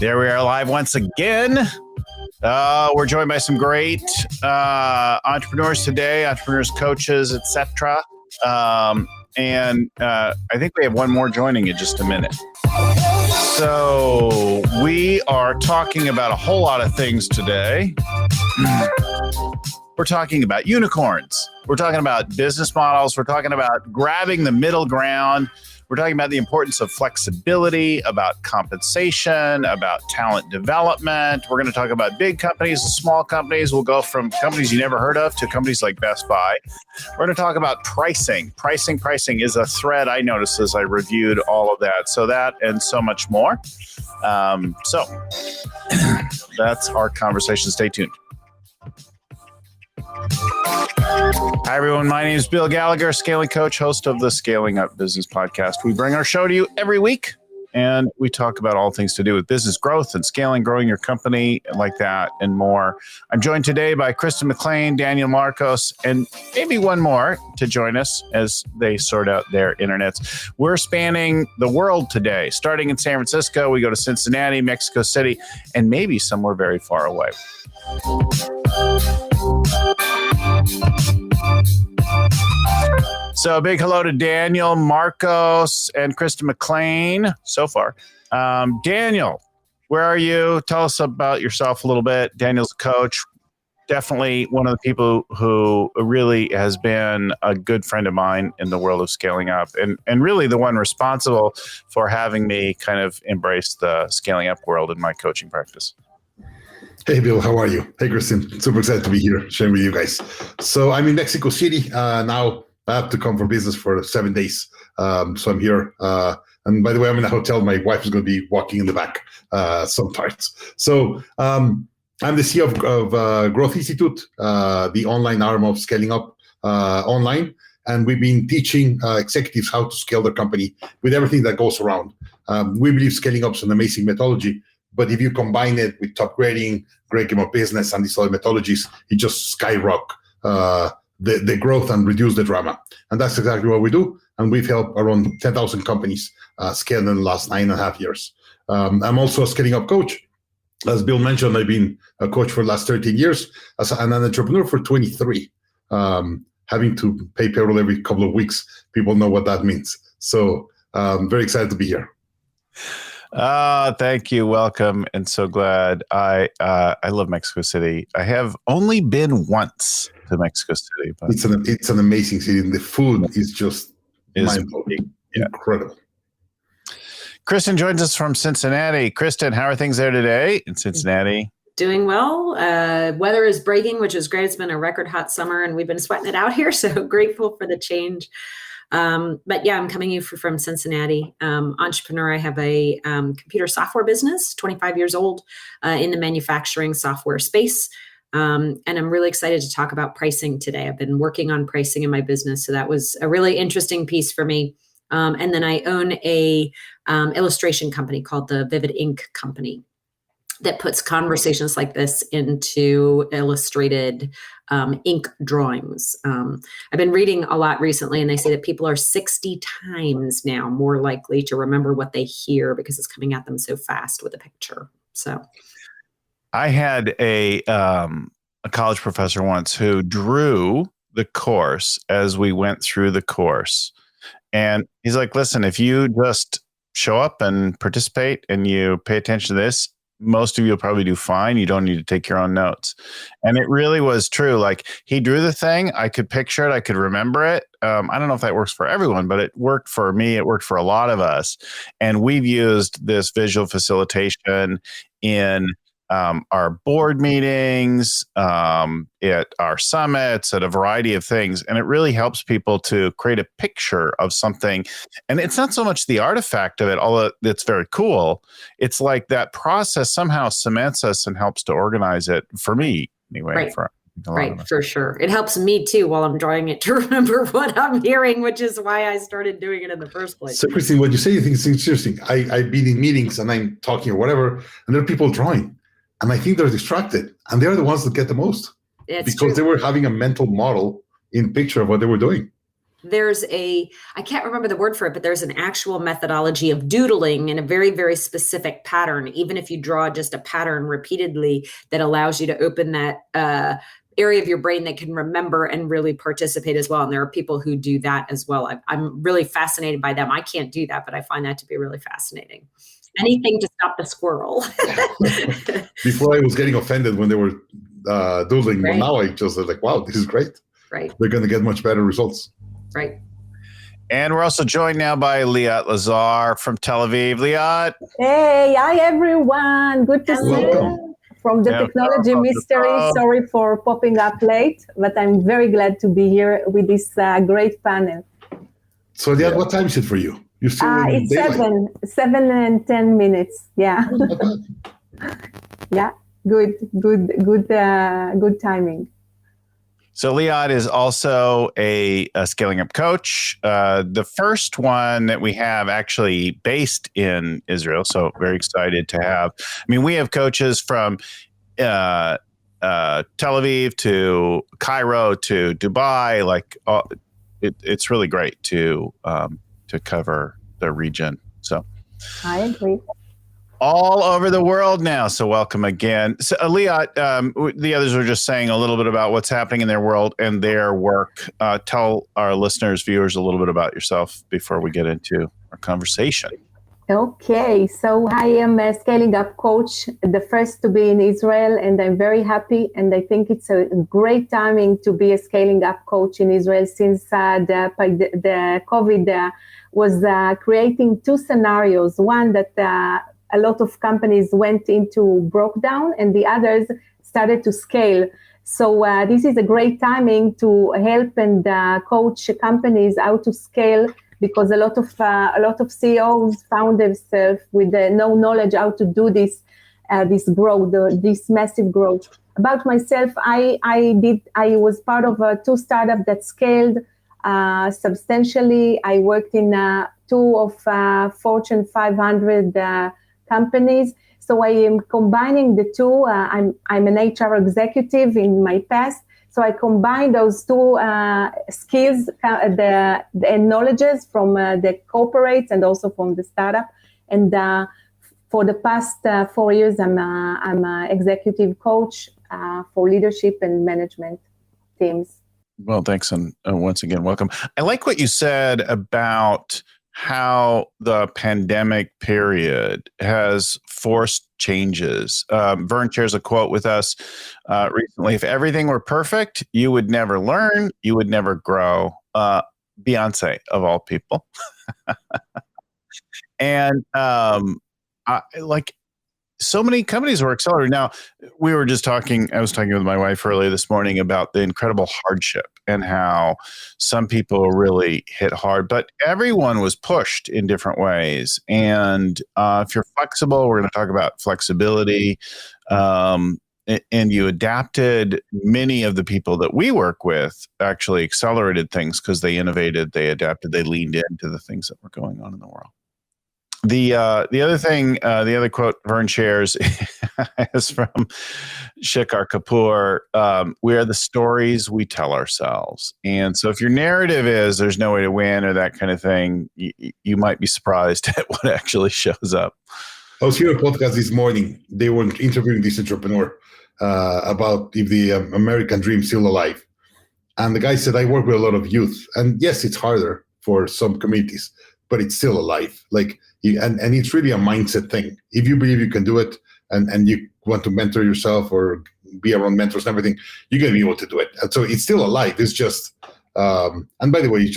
There we are live once again. We're joined by some great entrepreneurs today, entrepreneurs, coaches, etc. And I think we have one more joining in just a minute. So we are talking about a whole lot of things today. We're talking about unicorns. We're talking about business models. We're talking about grabbing the middle ground. We're talking about the importance of flexibility, about compensation, about talent development. We're going to talk about big companies and small companies. We'll go from companies you never heard of to companies like Best Buy. We're going to talk about pricing. Pricing is a thread I noticed as I reviewed all of that. So that and so much more. So that's our conversation. Stay tuned. Hi, everyone. My name is Bill Gallagher, scaling coach, host of the Scaling Up Business Podcast. We bring our show to you every week, and we talk about all things to do with business growth and scaling, growing your company like that, and more. I'm joined today by Kristen McLean, Daniel Marcos, and maybe one more to join us as they sort out their internets. We're spanning the world today, starting in San Francisco. We go to Cincinnati, Mexico City, and maybe somewhere very far away. So a big hello to Daniel Marcos and Kristen McLean so far. Daniel, where are you? Tell us about yourself a little bit. Daniel's a coach, definitely one of the people who really has been a good friend of mine in the world of scaling up, and really the one responsible for having me kind of embrace the scaling up world in my coaching practice. Hey, Bill, how are you? Hey, Kristen. Super excited to be here sharing with you guys. So I'm in Mexico City. Now I have to come for business for 7 days. So I'm here. And by the way, I'm in a hotel. My wife is going to be walking in the back sometimes. So I'm the CEO of Growth Institute, the online arm of Scaling Up Online. And we've been teaching executives how to scale their company with everything that goes around. We believe scaling up is an amazing methodology. But if you combine it with top grading, great game of business, and these other methodologies, it just skyrocket the growth and reduce the drama. And that's exactly what we do. And we've helped around 10,000 companies scale in the last 9.5 years. I'm also a scaling up coach. As Bill mentioned, I've been a coach for the last 13 years, and an entrepreneur for 23. Having to pay payroll every couple of weeks, people know what that means. So very excited to be here. Thank you. Welcome. And so glad. I love Mexico City. I have only been once to Mexico City. But it's an amazing city. And the food is just mind-blowing. Yeah. Incredible. Kristen joins us from Cincinnati. Kristen, how are things there today in Cincinnati? Doing well. Weather is breaking, which is great. It's been a record hot summer and we've been sweating it out here. So grateful for the change. But yeah, I'm coming to you from Cincinnati. Entrepreneur. I have a computer software business, 25 years old, in the manufacturing software space. And I'm really excited to talk about pricing today. I've been working on pricing in my business. So that was a really interesting piece for me. And then I own a illustration company called the Vivid Ink Company that puts conversations like this into illustrated ink drawings. I've been reading a lot recently, and they say that people are 60 times now more likely to remember what they hear because it's coming at them so fast with a picture. So I had a college professor once who drew the course as we went through the course. And he's like, listen, if you just show up and participate and you pay attention to this, most of you will probably do fine. You don't need to take your own notes. And it really was true. Like, he drew the thing. I could picture it. I could remember it. I don't know if that works for everyone, but it worked for me. It worked for a lot of us. And we've used this visual facilitation in our board meetings, at our summits, at a variety of things. And it really helps people to create a picture of something. And it's not so much the artifact of it, although it's very cool. It's like that process somehow cements us and helps to organize it, for me anyway. Right. For sure. It helps me too while I'm drawing it to remember what I'm hearing, which is why I started doing it in the first place. So, Christine, what you say, I think is interesting. I've been in meetings and I'm talking or whatever, and there are people drawing. And I think they're distracted, and they're the ones that get the most. It's because true. They were having a mental model in picture of what they were doing. I can't remember the word for it, but there's an actual methodology of doodling in a very, very specific pattern. Even if you draw just a pattern repeatedly, that allows you to open that area of your brain that can remember and really participate as well. And there are people who do that as well. I'm really fascinated by them. I can't do that, but I find that to be really fascinating. Anything to stop the squirrel. Before I was getting offended when they were doodling, Right. but now I just like, wow, this is great. Right. They're going to get much better results. Right. And we're also joined now by Liat Lazar from Tel Aviv. Liat. Hey, hi everyone. Good to see you from the technology mystery. Sorry for popping up late, but I'm very glad to be here with this great panel. So, Liat, what time is it for you? You're still in it's daylight. 7 and 10 minutes. Yeah. Yeah. Good timing. So Liat is also a scaling up coach. The first one that we have actually based in Israel. So very excited to have. I mean, we have coaches from Tel Aviv to Cairo to Dubai. Like it's really great to cover the region. So I agree. All over the world now. So welcome again. So Liat, the others were just saying a little bit about what's happening in their world and their work. Tell our listeners, viewers, a little bit about yourself before we get into our conversation. Okay, so I am a scaling up coach, the first to be in Israel, and I'm very happy. And I think it's a great timing to be a scaling up coach in Israel, since the COVID was creating two scenarios. One that a lot of companies went into broke down, and the others started to scale. So this is a great timing to help and coach companies how to scale, because a lot of CEOs found themselves with no knowledge how to do this growth, this massive growth. About myself, I was part of two startups that scaled substantially. I worked in two of Fortune 500 companies. So I am combining the two. I'm an HR executive in my past. So I combine those two skills, the knowledges from the corporates and also from the startup. And for the past 4 years, I'm an executive coach for leadership and management teams. Well, thanks. And once again, welcome. I like what you said about how the pandemic period has forced changes. Vern shares a quote with us recently. If everything were perfect, you would never learn, you would never grow. Beyonce, of all people. And so many companies were accelerating. Now, I was talking with my wife earlier this morning about the incredible hardship and how some people really hit hard, but everyone was pushed in different ways. And if you're flexible, we're going to talk about flexibility. And you adapted. Many of the people that we work with actually accelerated things because they innovated, they adapted, they leaned into the things that were going on in the world. The other quote Vern shares is from Shekhar Kapoor. We are the stories we tell ourselves. And so if your narrative is there's no way to win or that kind of thing, you might be surprised at what actually shows up. I was hearing a podcast this morning. They were interviewing this entrepreneur about if the American dream is still alive. And the guy said, I work with a lot of youth. And yes, it's harder for some communities, but it's still alive. And it's really a mindset thing. If you believe you can do it and you want to mentor yourself or be around mentors and everything, you're going to be able to do it. And so it's still alive. It's just, and by the way,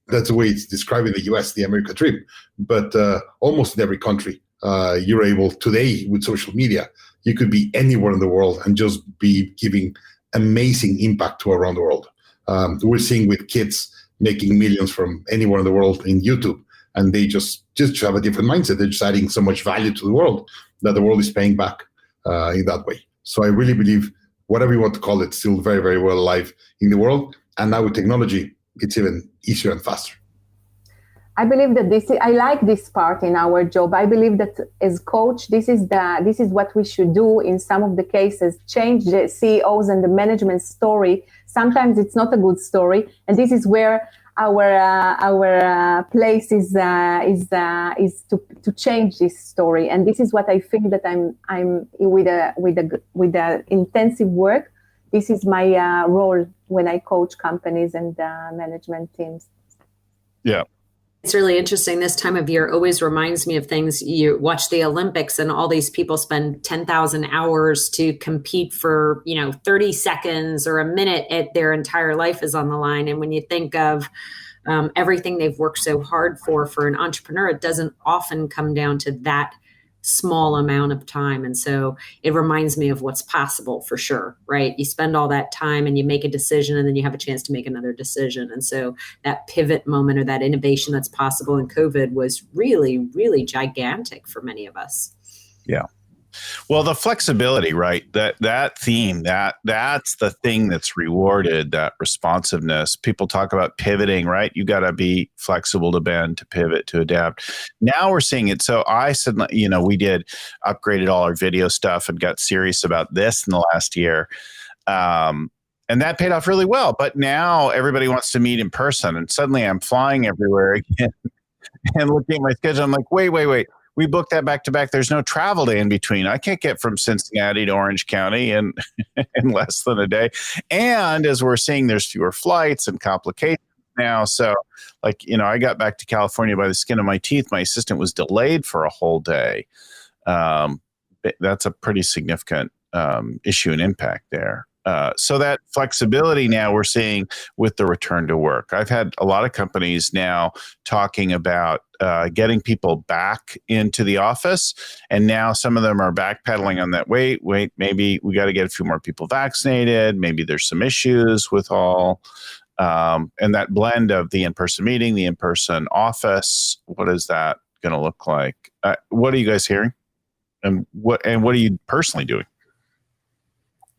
that's the way it's described in the US, the American dream. But almost in every country, you're able today with social media, you could be anywhere in the world and just be giving amazing impact to around the world. We're seeing with kids making millions from anywhere in the world in YouTube. And they just have a different mindset. They're just adding so much value to the world that the world is paying back in that way. So I really believe, whatever you want to call it, still very, very well alive in the world. And now with technology, it's even easier and faster. I believe that I like this part in our job. I believe that as coach, this is what we should do in some of the cases, change the CEOs and the management story. Sometimes it's not a good story. And this is where our place is to change this story, and this is what I feel that I'm with the intensive work. This is my role when I coach companies and management teams. Yeah. It's really interesting. This time of year always reminds me of things. You watch the Olympics and all these people spend 10,000 hours to compete for, 30 seconds or a minute. Their entire life is on the line. And when you think of everything they've worked so hard for an entrepreneur, it doesn't often come down to that small amount of time. And so it reminds me of what's possible for sure, right? You spend all that time and you make a decision and then you have a chance to make another decision. And so that pivot moment or that innovation that's possible in COVID was really, really gigantic for many of us. Yeah. Well, the flexibility, right? That theme, that's the thing that's rewarded, that responsiveness. People talk about pivoting, right? You got to be flexible to bend, to pivot, to adapt. Now we're seeing it. So I said, we did upgraded all our video stuff and got serious about this in the last year. And that paid off really well. But now everybody wants to meet in person. And suddenly I'm flying everywhere again and looking at my schedule. I'm like, wait. We booked that back to back. There's no travel day in between. I can't get from Cincinnati to Orange County in less than a day. And as we're seeing, there's fewer flights and complications now. So I got back to California by the skin of my teeth. My assistant was delayed for a whole day. That's a pretty significant issue and impact there. So that flexibility now we're seeing with the return to work. I've had a lot of companies now talking about getting people back into the office. And now some of them are backpedaling on that. Wait, maybe we got to get a few more people vaccinated. Maybe there's some issues with all. And that blend of the in-person meeting, the in-person office, what is that going to look like? What are you guys hearing? And what are you personally doing?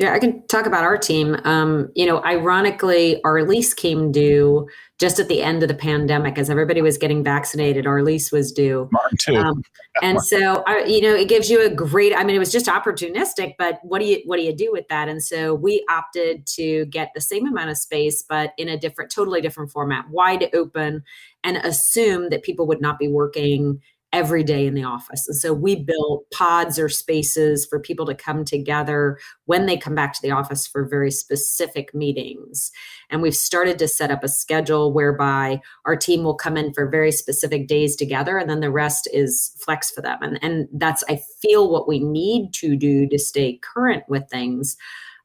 Yeah, I can talk about our team. Ironically, our lease came due just at the end of the pandemic as everybody was getting vaccinated. Our lease was due. Mine too. And so, it gives you a great, it was just opportunistic, but what do you do with that? And so we opted to get the same amount of space, but in a totally different format, wide open, and assume that people would not be working every day in the office. And so we built pods or spaces for people to come together when they come back to the office for very specific meetings. And we've started to set up a schedule whereby our team will come in for very specific days together, and then the rest is flex for them. And that's, I feel, what we need to do to stay current with things.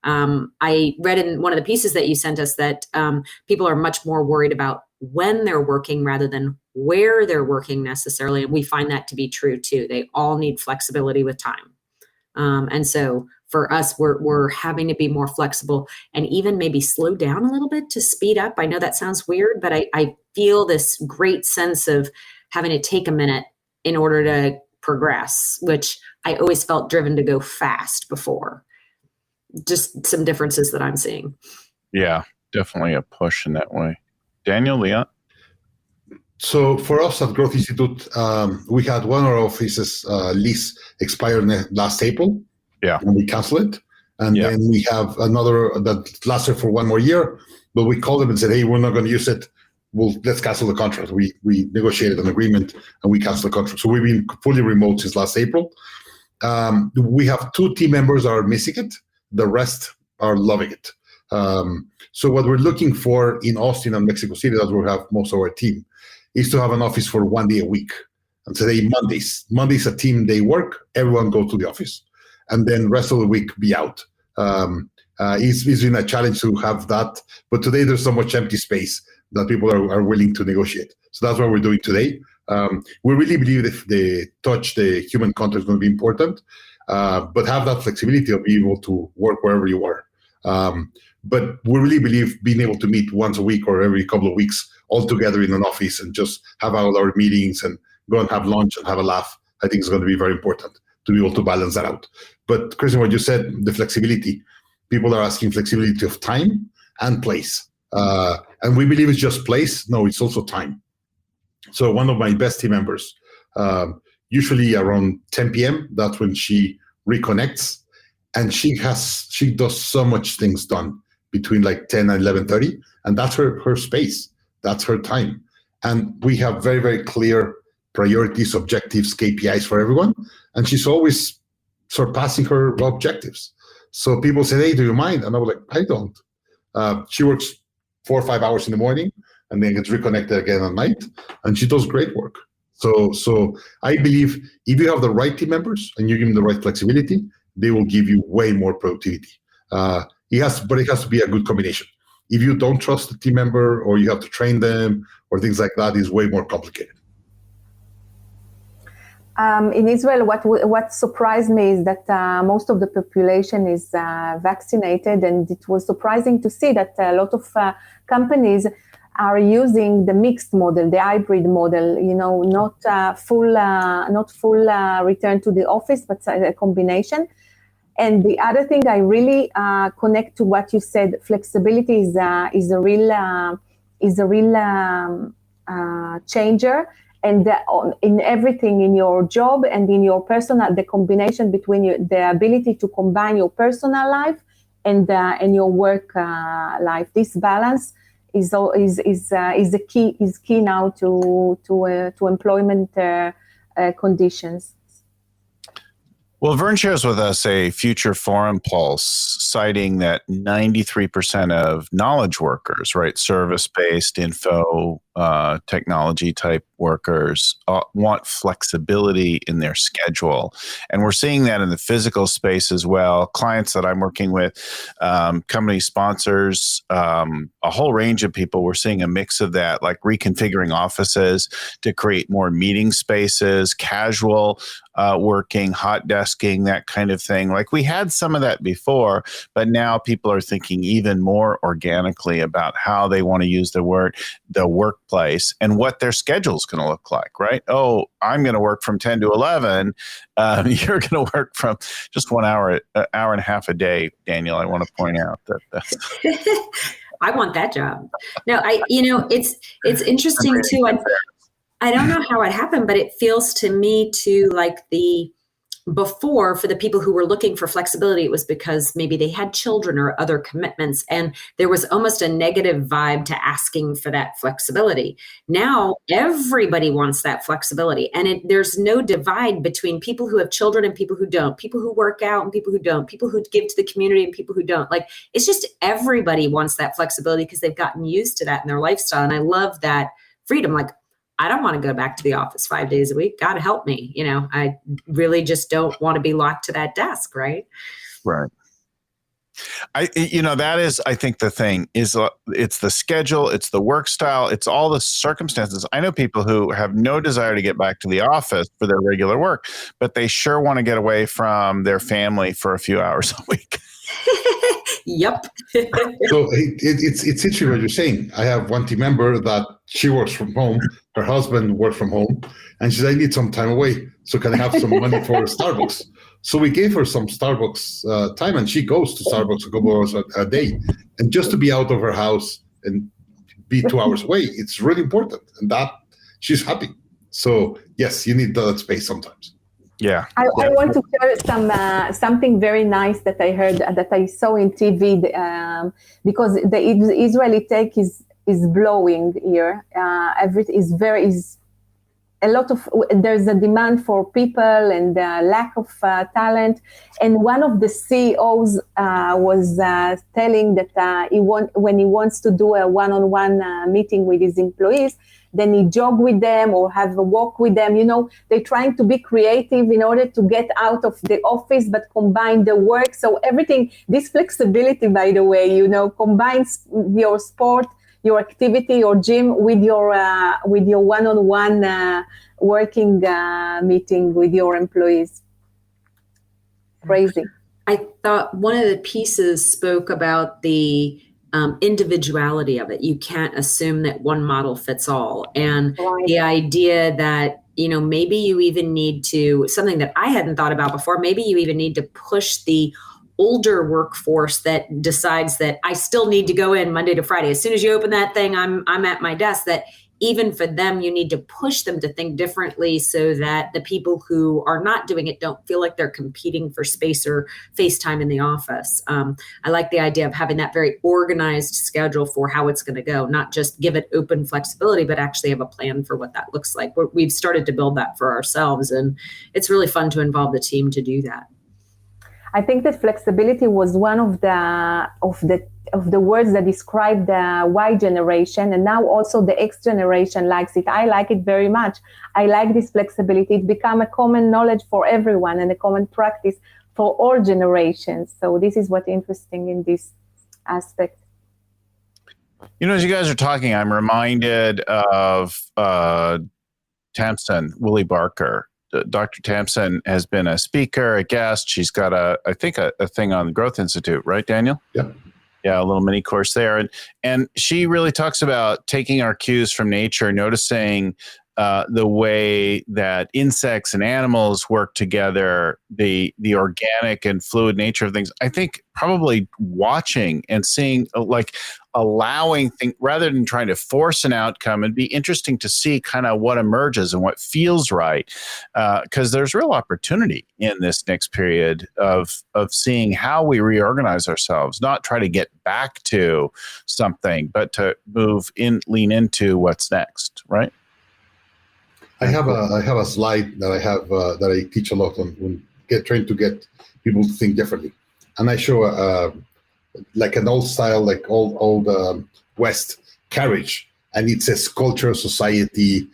I read in one of the pieces that you sent us that people are much more worried about when they're working rather than where they're working necessarily. And we find that to be true too. They all need flexibility with time. And so for us, we're having to be more flexible and even maybe slow down a little bit to speed up. I know that sounds weird, but I feel this great sense of having to take a minute in order to progress, which I always felt driven to go fast before. Just some differences that I'm seeing. Yeah, definitely a push in that way. Daniel, Leon? So for us at Growth Institute, we had one of our offices lease expired last April. Yeah. And we canceled it. And then we have another that lasted for one more year, but we called them and said, hey, we're not going to use it. Let's cancel the contract. We negotiated an agreement and we canceled the contract. So we've been fully remote since last April. We have 2 team members that are missing it. The rest are loving it. So what we're looking for in Austin and Mexico City, that's where we have most of our team, is to have an office for one day a week. And today, Monday's a team day work. Everyone go to the office. And then rest of the week be out. It's been a challenge to have that. But today there's so much empty space that people are willing to negotiate. So that's what we're doing today. We really believe if the human contact is going to be important, but have that flexibility of being able to work wherever you are. But we really believe being able to meet once a week or every couple of weeks all together in an office and just have all our meetings and go and have lunch and have a laugh, I think is going to be very important to be able to balance that out. But Kristen, what you said, the flexibility, people are asking flexibility of time and place. And we believe it's just place. No, it's also time. So one of my best team members, usually around 10 p.m., that's when she reconnects. And she does so much things done between like 10 and 11:30. And that's her space. That's her time. And we have very, very clear priorities, objectives, KPIs for everyone. And she's always surpassing her objectives. So people say, hey, do you mind? And I was like, I don't. She works 4 or 5 hours in the morning and then gets reconnected again at night. And she does great work. So I believe if you have the right team members and you give them the right flexibility, they will give you way more productivity. It has to be a good combination. If you don't trust the team member or you have to train them or things like that, it's way more complicated. In Israel, what surprised me is that most of the population is vaccinated, and it was surprising to see that a lot of companies are using the mixed model, the hybrid model. Not full return to the office, but a combination. And the other thing I really connect to what you said, flexibility is a real changer. And in everything, in your job and in your personal, the combination between the ability to combine your personal life and your work life, this balance is key now to employment conditions. Well, Vern shares with us a Future Forum pulse citing that 93% of knowledge workers, right, service-based info, technology type workers want flexibility in their schedule. And we're seeing that in the physical space as well. Clients that I'm working with, company sponsors, a whole range of people, we're seeing a mix of that, like reconfiguring offices to create more meeting spaces, casual working, hot desking, that kind of thing. Like we had some of that before, but now people are thinking even more organically about how they want to use the workplace and what their schedule is going to look like, right? Oh, I'm going to work from 10 to 11. You're going to work from just 1 hour, an hour and a half a day, Daniel. I want to point out that's I want that job. No, it's interesting too. I don't know how it happened, but it feels to me too like before, for the people who were looking for flexibility, it was because maybe they had children or other commitments, and there was almost a negative vibe to asking for that flexibility. Now everybody wants that flexibility, and there's no divide between people who have children and people who don't, people who work out and people who don't, people who give to the community and people who don't. Like, it's just everybody wants that flexibility because they've gotten used to that in their lifestyle. And I love that freedom. Like, I don't want to go back to the office 5 days a week. God help me. I really just don't want to be locked to that desk. Right. Right. That is, I think the thing is, it's the schedule, it's the work style, it's all the circumstances. I know people who have no desire to get back to the office for their regular work, but they sure want to get away from their family for a few hours a week. Yep. So it's interesting what you're saying. I have one team member that she works from home. Her husband works from home. And she said, I need some time away. So can I have some money for Starbucks? So we gave her some Starbucks time, and she goes to Starbucks a couple hours a day. And just to be out of her house and be 2 hours away, it's really important. And that she's happy. So yes, you need that space sometimes. Yeah. I want to share something very nice that I heard, that I saw in TV, because the Israeli tech is blowing here. There's a demand for people and lack of talent. And one of the CEOs was telling that when he wants to do a one-on-one meeting with his employees, then he jog with them or have a walk with them. They're trying to be creative in order to get out of the office, but combine the work. So everything, this flexibility, by the way, combines your sport, your activity, your gym with your one-on-one working meeting with your employees. Crazy. I thought one of the pieces spoke about the individuality of it. You can't assume that one model fits all. And right. The idea that, maybe you even need to, something that I hadn't thought about before, maybe you even need to push the older workforce that decides that I still need to go in Monday to Friday. As soon as you open that thing, I'm at my desk. That even for them, you need to push them to think differently so that the people who are not doing it don't feel like they're competing for space or face time in the office. I like the idea of having that very organized schedule for how it's going to go, not just give it open flexibility, but actually have a plan for what that looks like. We've started to build that for ourselves, and it's really fun to involve the team to do that. I think that flexibility was one of the words that describe the Y generation, and now also the X generation likes it. I like it very much. I like this flexibility. It become a common knowledge for everyone and a common practice for all generations. So this is what's interesting in this aspect. You know, as you guys are talking, I'm reminded of Tamsin, Willie Barker. Dr. Tamsin has been a speaker, a guest. She's got I think a thing on the Growth Institute, right, Daniel? Yeah. Yeah, a little mini course there. And she really talks about taking our cues from nature, noticing the way that insects and animals work together, the organic and fluid nature of things. I think probably watching and seeing, like allowing things rather than trying to force an outcome, it'd be interesting to see kind of what emerges and what feels right. Because there's real opportunity in this next period of seeing how we reorganize ourselves, not try to get back to something, but to lean into what's next, right? I have a slide that I have that I teach a lot on trying to get people to think differently, and I show like an old style, like old West carriage, and it says culture, society,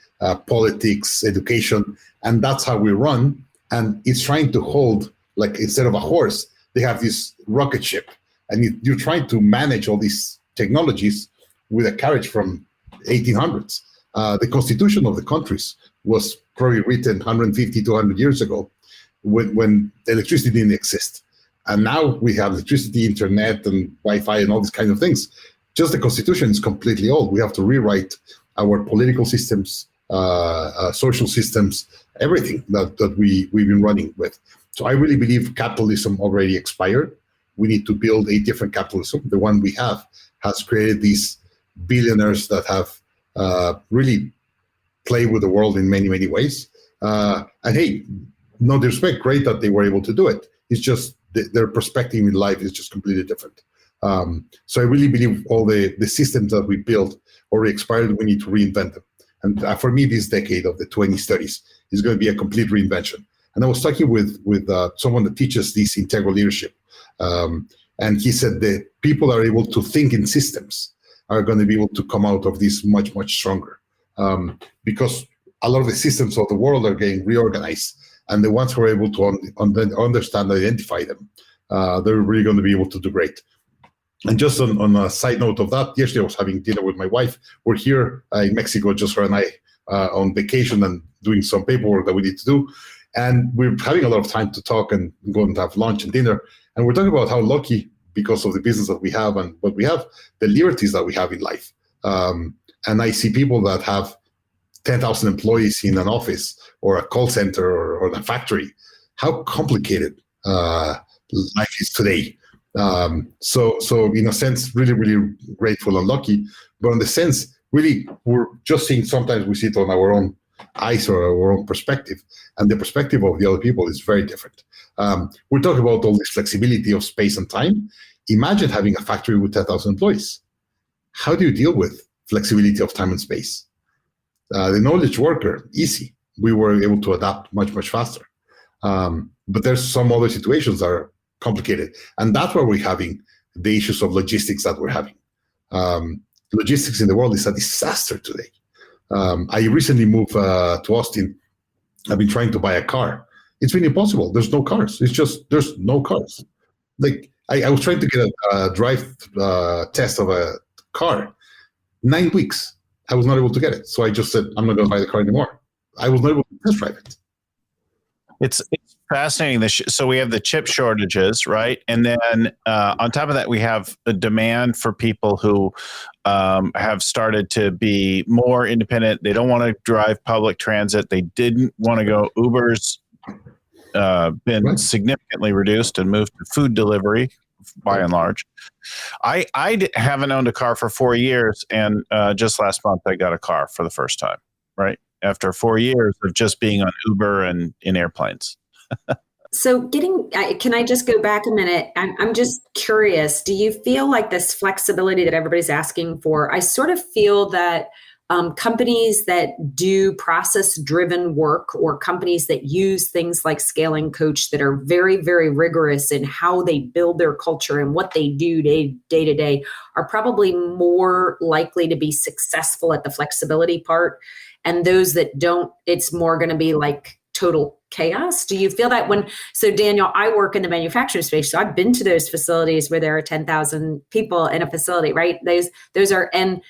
politics, education, and that's how we run. And it's trying to hold, like instead of a horse, they have this rocket ship, and you're trying to manage all these technologies with a carriage from 1800s. The constitution of the countries was probably written 150, 200 years ago when electricity didn't exist. And now we have electricity, internet, and Wi-Fi and all these kind of things. Just the constitution is completely old. We have to rewrite our political systems, social systems, everything that we've been running with. So I really believe capitalism already expired. We need to build a different capitalism. The one we have has created these billionaires that have really play with the world in many, many ways. And hey, no disrespect, great that they were able to do it. It's just their perspective in life is just completely different. So I really believe all the systems that we built already expired. We need to reinvent them. And for me, this decade of the 20s, 30s is going to be a complete reinvention. And I was talking with someone that teaches this integral leadership. And he said that people are able to think in systems are going to be able to come out of this much, much stronger. Because a lot of the systems of the world are getting reorganized, and the ones who are able to understand, identify them, they're really going to be able to do great. And just on a side note of that, yesterday I was having dinner with my wife. We're here in Mexico, just her and I, on vacation and doing some paperwork that we need to do. And we're having a lot of time to talk and go and have lunch and dinner. And we're talking about how lucky, because of the business that we have and what we have, the liberties that we have in life. And I see people that have 10,000 employees in an office or a call center or a factory. How complicated life is today. So in a sense, really, really grateful and lucky. But in the sense, really, we're just seeing, sometimes we see it on our own eyes or our own perspective. And the perspective of the other people is very different. We're talking about all this flexibility of space and time. Imagine having a factory with 10,000 employees. How do you deal with flexibility of time and space? The knowledge worker, easy. We were able to adapt much, much faster. But there's some other situations that are complicated. And that's where we're having the issues of logistics that we're having. Logistics in the world is a disaster today. I recently moved to Austin. I've been trying to buy a car. It's been impossible. There's no cars. It's just, there's no cars. Like I was trying to get a drive test of a car. 9 weeks. I was not able to get it. So I just said, I'm not going to buy the car anymore. I was not able to test drive it. It's fascinating. So we have the chip shortages, right? And then on top of that, we have the demand for people who have started to be more independent. They don't want to drive public transit. They didn't want to go. Uber's been significantly reduced and moved to food delivery, by and large. I haven't owned a car for 4 years, and just last month I got a car for the first time, right? After 4 years of just being on Uber and in airplanes. So can I just go back a minute? I'm just curious, do you feel like this flexibility that everybody's asking for? I sort of feel that companies that do process-driven work, or companies that use things like Scaling Coach that are very, very rigorous in how they build their culture and what they do day to day, are probably more likely to be successful at the flexibility part. And those that don't, it's more going to be like total chaos. Do you feel that so Daniel, I work in the manufacturing space, so I've been to those facilities where there are 10,000 people in a facility, right? Those are, and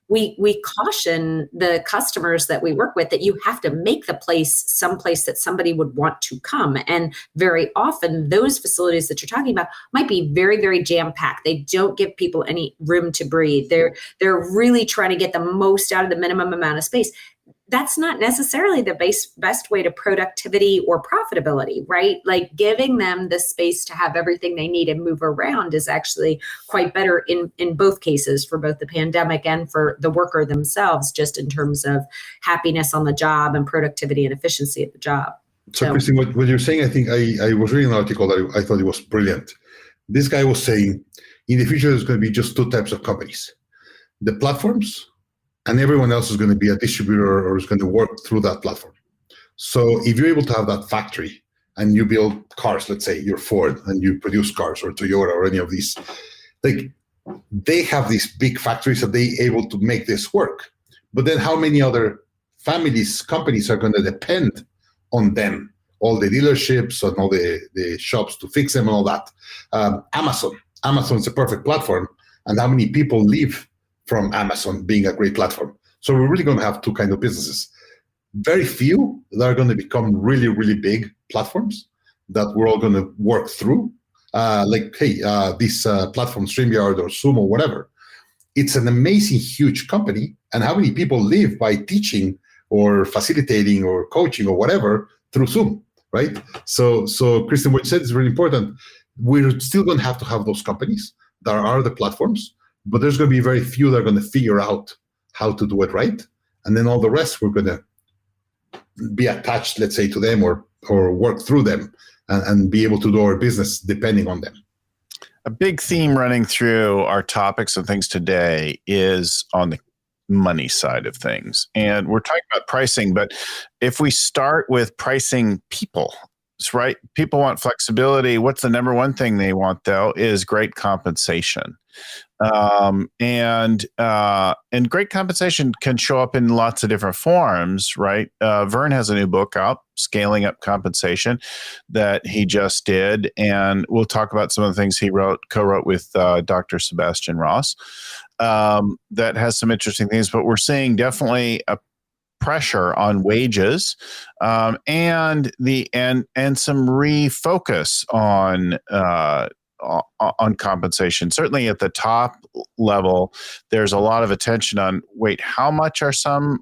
we caution the customers that we work with that you have to make the place someplace that somebody would want to come. And very often those facilities that you're talking about might be very, very jam-packed. They don't give people any room to breathe. They're really trying to get the most out of the minimum amount of space. That's not necessarily the best way to productivity or profitability, right? Like giving them the space to have everything they need and move around is actually quite better in both cases, for both the pandemic and for the worker themselves, just in terms of happiness on the job and productivity and efficiency at the job. So Christine, what you're saying, I think I was reading an article that I thought it was brilliant. This guy was saying, in the future, there's going to be just two types of companies: the platforms, and everyone else is going to be a distributor or is going to work through that platform. So if you're able to have that factory and you build cars, let's say you're Ford and you produce cars, or Toyota or any of these, like they have these big factories that they able to make this work. But then how many other companies are going to depend on them? All the dealerships and all the shops to fix them and all that. Amazon is a perfect platform. And how many people live from Amazon being a great platform? So we're really going to have two kinds of businesses. Very few that are going to become really, really big platforms that we're all going to work through. This platform, StreamYard or Zoom or whatever. It's an amazing, huge company. And how many people live by teaching or facilitating or coaching or whatever through Zoom, right? So Kristen, what you said is really important. We're still going to have those companies that are the platforms, but there's going to be very few that are going to figure out how to do it right. And then all the rest, we're going to be attached, let's say, to them or work through them and be able to do our business depending on them. A big theme running through our topics and things today is on the money side of things. And we're talking about pricing, but if we start with pricing people, right? People want flexibility. What's the number one thing they want, though, is great compensation. And great compensation can show up in lots of different forms, right? Vern has a new book out, Scaling Up Compensation, that he just did. And we'll talk about some of the things he co-wrote with Dr. Sebastian Ross, that has some interesting things. But we're seeing definitely a pressure on wages, and some refocus on compensation. Certainly at the top level, there's a lot of attention on, how much are some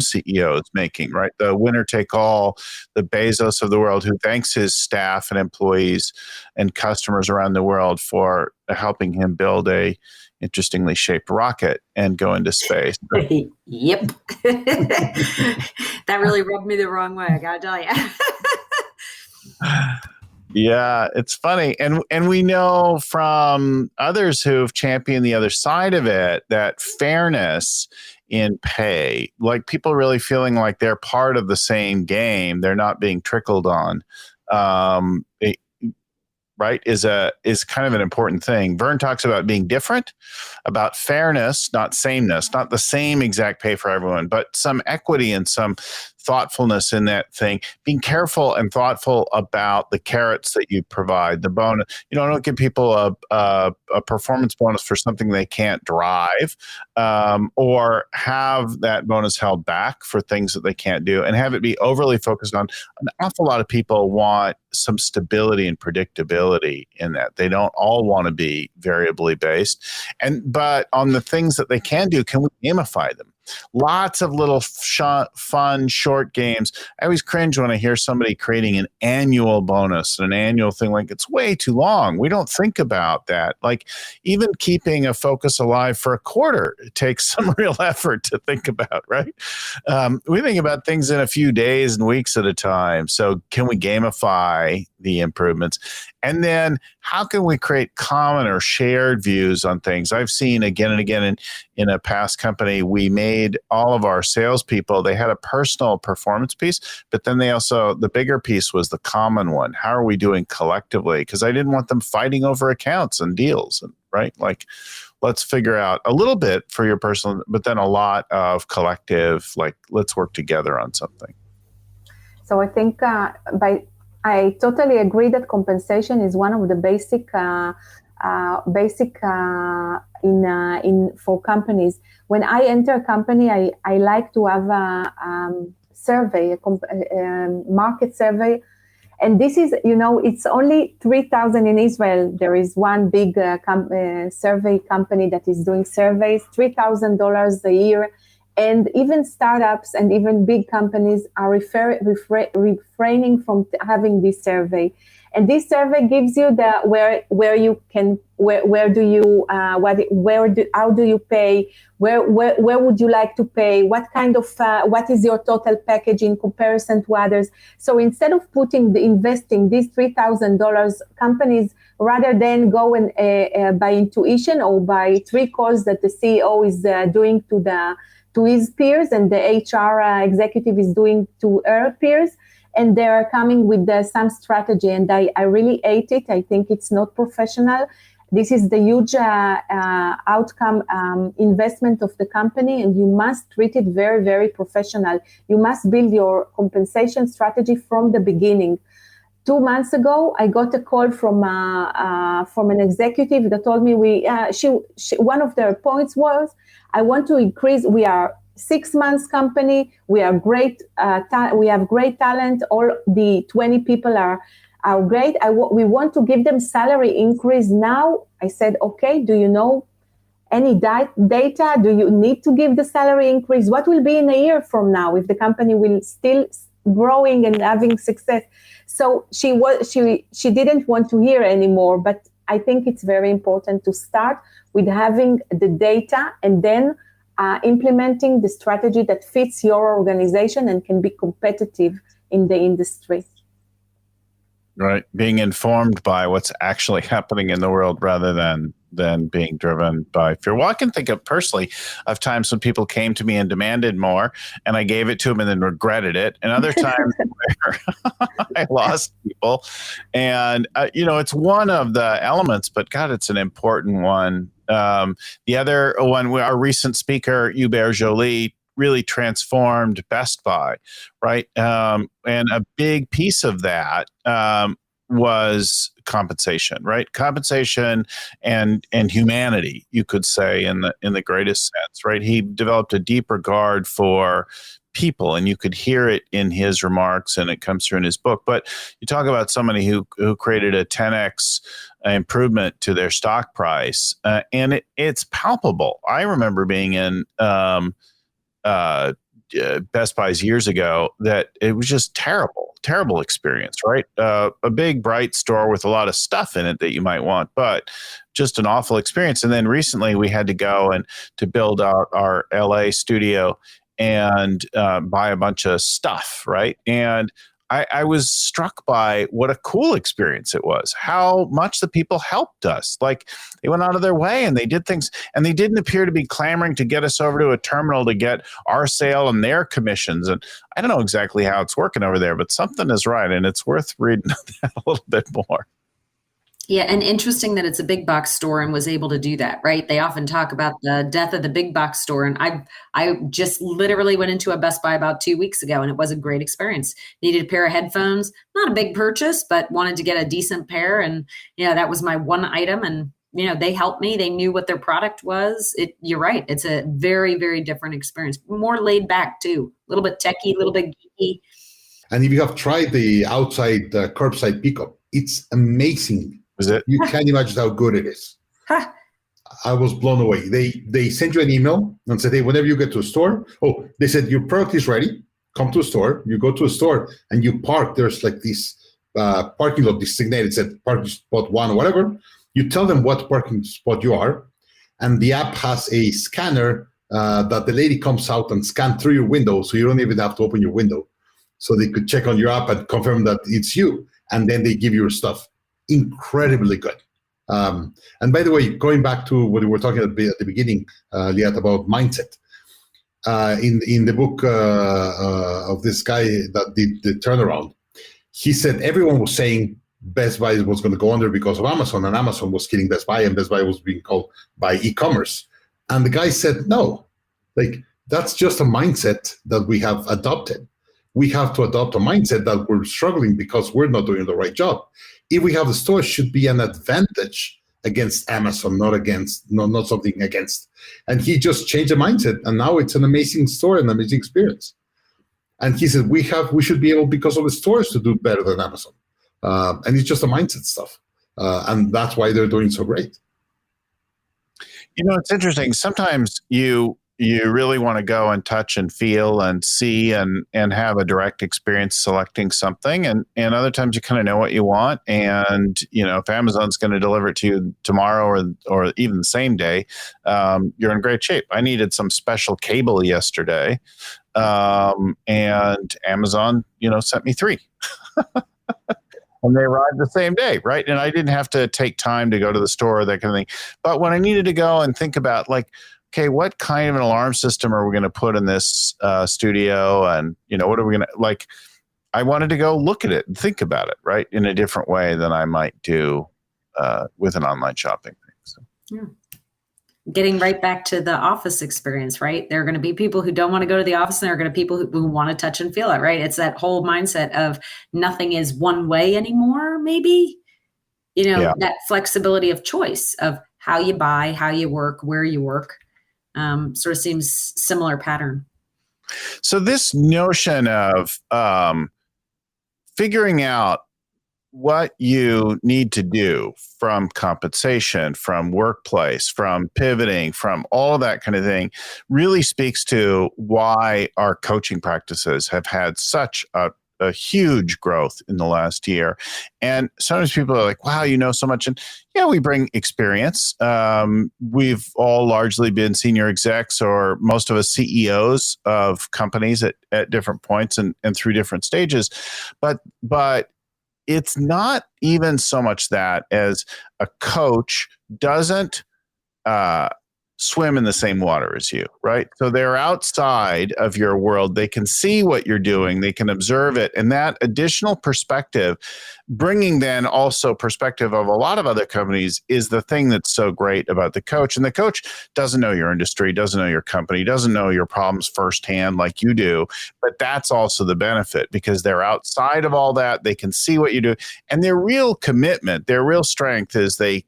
CEOs making, right? The winner take all, the Bezos of the world, who thanks his staff and employees and customers around the world for helping him build a interestingly shaped rocket and go into space. Yep. That really rubbed me the wrong way, I gotta tell you. Yeah, it's funny. And we know from others who've championed the other side of it that fairness in pay, like people really feeling like they're part of the same game, they're not being trickled on, right, is kind of an important thing. Vern talks about being different, about fairness, not sameness, not the same exact pay for everyone, but some equity and some thoughtfulness in that thing. Being careful and thoughtful about the carrots that you provide, the bonus. Don't give people a performance bonus for something they can't drive, or have that bonus held back for things that they can't do, and have it be overly focused on. An awful lot of people want some stability and predictability in that. They don't all want to be variably based. But on the things that they can do, can we gamify them? lots of little fun, short games. I always cringe when I hear somebody creating an annual bonus, an annual thing. Like, it's way too long. We don't think about that. Like, even keeping a focus alive for a quarter, it takes some real effort to think about, right? We think about things in a few days and weeks at a time. So can we gamify the improvements? And then how can we create common or shared views on things? I've seen again and again in a past company, we made all of our salespeople, they had a personal performance piece, but then they also, the bigger piece was the common one. How are we doing collectively? Because I didn't want them fighting over accounts and deals, right? Like, let's figure out a little bit for your personal, but then a lot of collective, like, let's work together on something. So I think I totally agree that compensation is one of the basic in for companies. When I enter a company, I like to have a survey, a market survey. And this is, it's only 3,000 in Israel. There is one big survey company that is doing surveys, $3,000 a year. And even startups and even big companies are refraining from having this survey. And this survey gives you how do you pay, where would you like to pay, what is your total package in comparison to others. So instead of investing these $3,000, companies, rather than go and by intuition or by 3 calls that the CEO is doing to his peers and the HR executive is doing to her peers, and they are coming with some strategy. And I really hate it. I think it's not professional. This is the huge outcome investment of the company, and you must treat it very, very professional. You must build your compensation strategy from the beginning. 2 months ago, I got a call from an executive that told me one of their points was, I want to increase. We are 6 months company. We are great. We have great talent. All the 20 people are great. We want to give them salary increase now. I said, okay. Do you know any data? Do you need to give the salary increase? What will be in a year from now if the company will still growing and having success? So she didn't want to hear anymore. But I think it's very important to start with having the data and then implementing the strategy that fits your organization and can be competitive in the industry. Right. Being informed by what's actually happening in the world rather than being driven by fear. Well, I can think of personally of times when people came to me and demanded more and I gave it to them and then regretted it. And other times where I lost people. And, it's one of the elements, but God, it's an important one. The other one, our recent speaker, Hubert Joly, really transformed Best Buy, right? And a big piece of that was compensation, right? Compensation and humanity, you could say, in the greatest sense, right? He developed a deep regard for people, and you could hear it in his remarks, and it comes through in his book. But you talk about somebody who created a 10x improvement to their stock price, and it's palpable. I remember being in Best Buy's years ago that it was just terrible experience, right? A big, bright store with a lot of stuff in it that you might want, but just an awful experience. And then recently we had to go and to build out our LA studio and buy a bunch of stuff, right? And I was struck by what a cool experience it was, how much the people helped us. Like, they went out of their way and they did things, and they didn't appear to be clamoring to get us over to a terminal to get our sale and their commissions. And I don't know exactly how it's working over there, but something is right, and it's worth reading that a little bit more. Yeah, and interesting that it's a big box store and was able to do that, right? They often talk about the death of the big box store. And I just literally went into a Best Buy about 2 weeks ago, and it was a great experience. Needed a pair of headphones, not a big purchase, but wanted to get a decent pair. And, that was my one item. And, they helped me. They knew what their product was. You're right. It's a very, very different experience. More laid back too. A little bit techie, a little bit geeky. And if you have tried the outside curbside pickup, it's amazing. Is it? You can't imagine how good it is. Huh. I was blown away. They sent you an email and said, hey, whenever you get to a store, they said your product is ready. Come to a store. You go to a store and you park. There's like this parking lot designated, said parking spot 1 or whatever. You tell them what parking spot you are, and the app has a scanner that the lady comes out and scan through your window, so you don't even have to open your window. So they could check on your app and confirm that it's you, and then they give you your stuff. Incredibly good. And by the way, going back to what we were talking at the beginning, Liat, about mindset. In the book of this guy that did the turnaround, he said everyone was saying Best Buy was going to go under because of Amazon, and Amazon was killing Best Buy, and Best Buy was being called by e-commerce. And the guy said, no, like that's just a mindset that we have adopted. We have to adopt a mindset that we're struggling because we're not doing the right job. If we have the store, it should be an advantage against Amazon, not something against. And he just changed the mindset, and now it's an amazing store, an amazing experience. And he said we should be able, because of the stores, to do better than Amazon. And it's just a mindset stuff, and that's why they're doing so great. It's interesting. Sometimes you really want to go and touch and feel and see and have a direct experience selecting something. And other times you kind of know what you want. And, if Amazon's going to deliver it to you tomorrow or even the same day, you're in great shape. I needed some special cable yesterday. And Amazon, sent me 3. And they arrived the same day, right? And I didn't have to take time to go to the store, that kind of thing. But when I needed to go and think about, like, okay, what kind of an alarm system are we going to put in this studio? And, what are we going to, like, I wanted to go look at it and think about it, right, in a different way than I might do with an online shopping thing. So. Yeah. Getting right back to the office experience, right? There are going to be people who don't want to go to the office, and there are going to be people who want to touch and feel it, right? It's that whole mindset of nothing is one way anymore, maybe, that flexibility of choice of how you buy, how you work, where you work, sort of seems similar pattern. So this notion of figuring out what you need to do from compensation, from workplace, from pivoting, from all of that kind of thing really speaks to why our coaching practices have had such a huge growth in the last year. And sometimes people are like, wow, so much. And yeah, we bring experience. We've all largely been senior execs, or most of us CEOs of companies at different points and through different stages. But it's not even so much that as a coach doesn't swim in the same water as you, right? So they're outside of your world. They can see what you're doing. They can observe it. And that additional perspective, bringing then also perspective of a lot of other companies, is the thing that's so great about the coach. And the coach doesn't know your industry, doesn't know your company, doesn't know your problems firsthand like you do. But that's also the benefit, because they're outside of all that. They can see what you do. And their real commitment, their real strength is they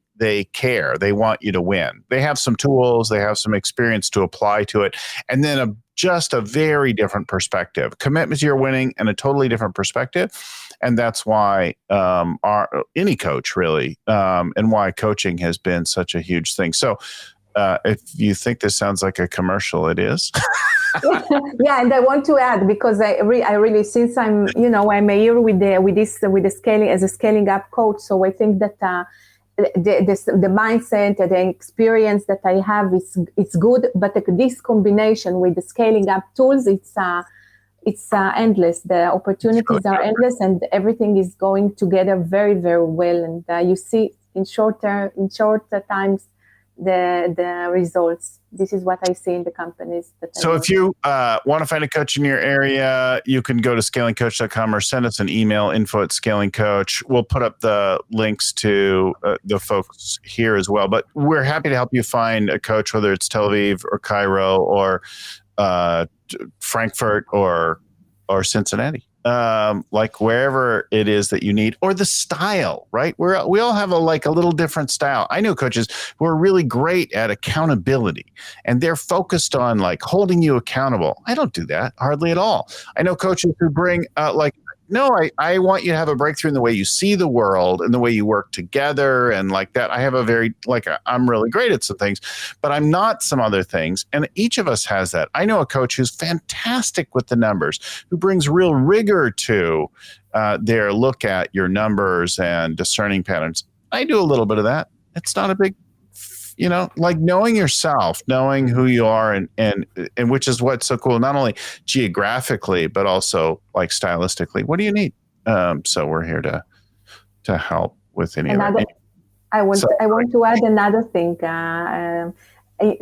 care. They want you to win. They have some tools. They have some experience to apply to it. And then just a very different perspective. Commitment to your winning and a totally different perspective. And that's why any coach really, and why coaching has been such a huge thing. So if you think this sounds like a commercial, it is. Yeah, and I want to add, because I really, since I'm a year with the scaling as a scaling up coach, so I think that the mindset and the experience that I have it's good, but this combination with the scaling up tools, it's endless. The opportunities are endless, and everything is going together very, very well. And you see in shorter times the results. This is what I see in the companies. So if you want to find a coach in your area, you can go to scalingcoach.com or send us an email, info@scalingcoach. We'll put up the links to the folks here as well. But we're happy to help you find a coach, whether it's Tel Aviv or Cairo or Frankfurt or Cincinnati. Like wherever it is that you need, or the style, right? We all have a little different style. I know coaches who are really great at accountability, and they're focused on holding you accountable. I don't do that hardly at all. I know coaches who bring no, I want you to have a breakthrough in the way you see the world and the way you work together and like that. I have I'm really great at some things, but I'm not some other things. And each of us has that. I know a coach who's fantastic with the numbers, who brings real rigor to their look at your numbers and discerning patterns. I do a little bit of that. It's not a big, like knowing yourself, knowing who you are, and which is what's so cool, not only geographically, but also like stylistically. What do you need? So we're here to help with any of that. I want to add another thing.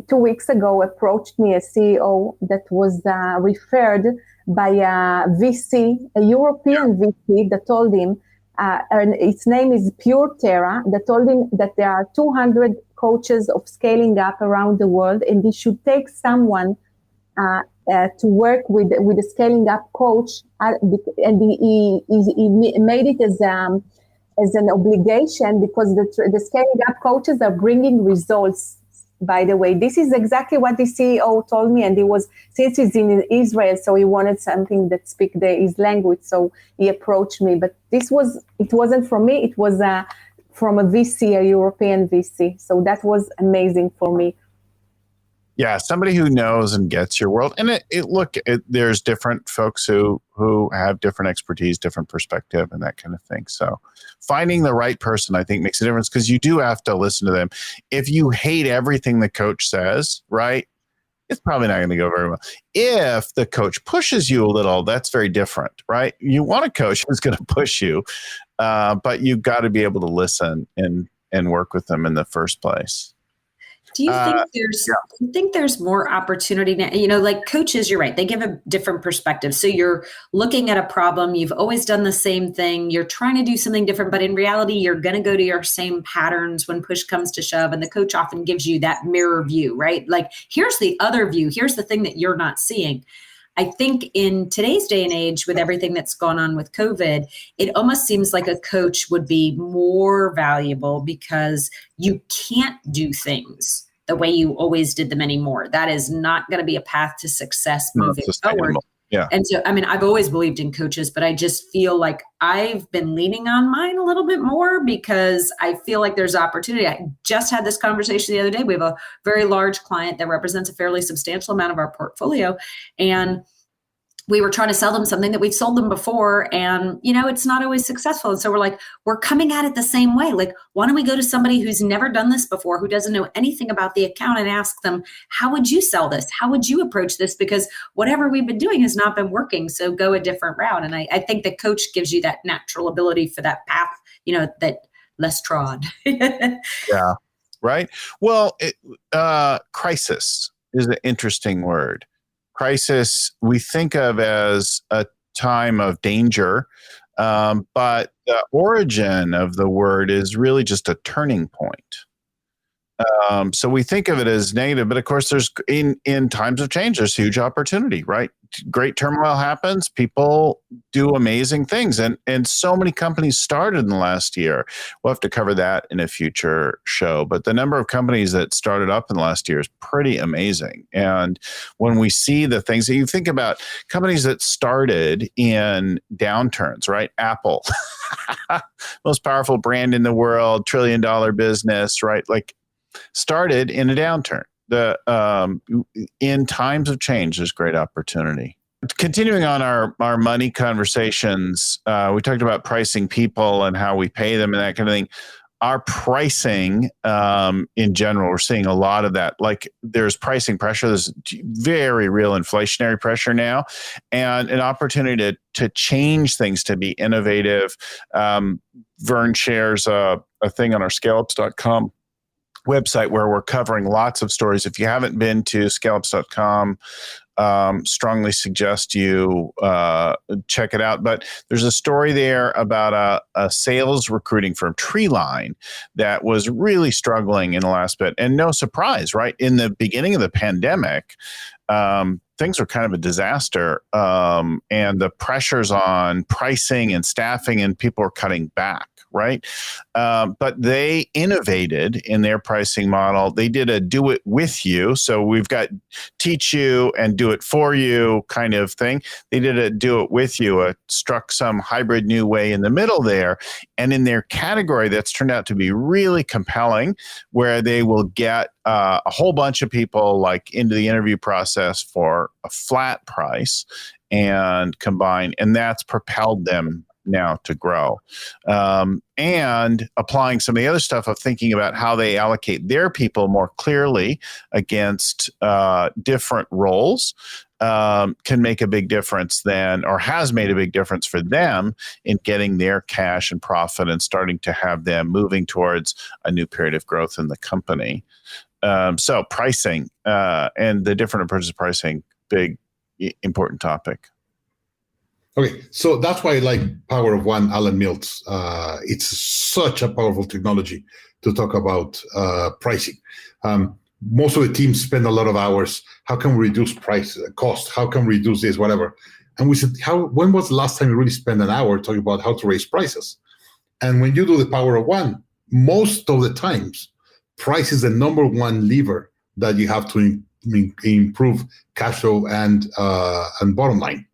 2 weeks ago, approached me a CEO that was referred by a VC, a European VC, that told him, and its name is Pure Terra, that told him that there are 200 coaches of scaling up around the world, and he should take someone to work with a scaling up coach, and he made it as an obligation, because the scaling up coaches are bringing results. By the way, this is exactly what the CEO told me, and since he's in Israel, so he wanted something that speaks his language, so he approached me. But it wasn't from me; it was from a VC, a European VC. So that was amazing for me. Yeah, somebody who knows and gets your world. And there's different folks who have different expertise, different perspective, and that kind of thing. So finding the right person, I think, makes a difference, because you do have to listen to them. If you hate everything the coach says, right, it's probably not going to go very well. If the coach pushes you a little, that's very different, right? You want a coach who's going to push you, but you've got to be able to listen and work with them in the first place. Do you think there's more opportunity now? Like coaches, you're right. They give a different perspective. So you're looking at a problem. You've always done the same thing. You're trying to do something different, but in reality, you're going to go to your same patterns when push comes to shove. And the coach often gives you that mirror view, right? Like, here's the other view. Here's the thing that you're not seeing. I think in today's day and age, with everything that's gone on with COVID, it almost seems like a coach would be more valuable, because you can't do things the way you always did them anymore. That is not going to be a path to success moving forward. Yeah. And so, I've always believed in coaches, but I just feel like I've been leaning on mine a little bit more, because I feel like there's opportunity. I just had this conversation the other day. We have a very large client that represents a fairly substantial amount of our portfolio. And we were trying to sell them something that we've sold them before, and, it's not always successful. And so we're coming at it the same way. Like, why don't we go to somebody who's never done this before, who doesn't know anything about the account, and ask them, how would you sell this? How would you approach this? Because whatever we've been doing has not been working. So go a different route. And I think the coach gives you that natural ability for that path, that less trod. Yeah. Right. Well, crisis is an interesting word. Crisis we think of as a time of danger, but the origin of the word is really just a turning point. So we think of it as negative, but of course there's in times of change, there's huge opportunity, right? Great turmoil happens, people do amazing things, and so many companies started in the last year. We'll have to cover that in a future show, but the number of companies that started up in the last year is pretty amazing. And when we see the things that you think about, companies that started in downturns, right? Apple, most powerful brand in the world, $1 trillion business, right? Like, started in a downturn. In times of change, there's great opportunity. Continuing on our money conversations, we talked about pricing people and how we pay them and that kind of thing. Our pricing, in general, we're seeing a lot of that. Like, there's pricing pressure. There's very real inflationary pressure now, and an opportunity to change things, to be innovative. Vern shares a thing on our scaleups.com website where we're covering lots of stories. If you haven't been to scaleups.com, strongly suggest you check it out. But there's a story there about a sales recruiting firm, Treeline, that was really struggling in the last bit. And no surprise, right? In the beginning of the pandemic, things were kind of a disaster. And the pressures on pricing and staffing, and people were cutting back, right? But they innovated in their pricing model. They did a do it with you. So we've got teach you and do it for you kind of thing. They did a do it with you, struck some hybrid new way in the middle there. And in their category, that's turned out to be really compelling, where they will get a whole bunch of people like into the interview process for a flat price and combine, and that's propelled them now to grow. And applying some of the other stuff of thinking about how they allocate their people more clearly against different roles can make a big difference then, or has made a big difference for them in getting their cash and profit and starting to have them moving towards a new period of growth in the company. So pricing and the different approaches to pricing, big, important topic. Okay, so that's why I like Power of One, Alan Mills. It's such a powerful technology to talk about pricing. Most of the teams spend a lot of hours. How can we reduce cost? How can we reduce this, whatever? And we said, when was the last time you really spent an hour talking about how to raise prices? And when you do the Power of One, most of the times, price is the number one lever that you have to improve cash flow and bottom line.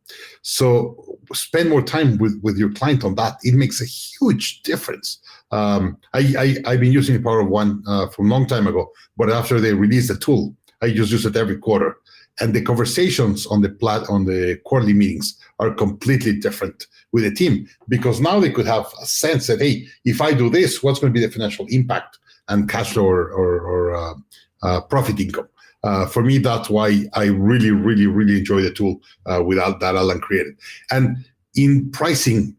So spend more time with your client on that. It makes a huge difference. I've been using the Power of One from a long time ago, but after they released the tool, I just use it every quarter. And the conversations on the quarterly meetings are completely different with the team, because now they could have a sense that, hey, if I do this, what's going to be the financial impact and cash flow or profit income? For me, that's why I really, really, really enjoy the tool that Alan created. And in pricing,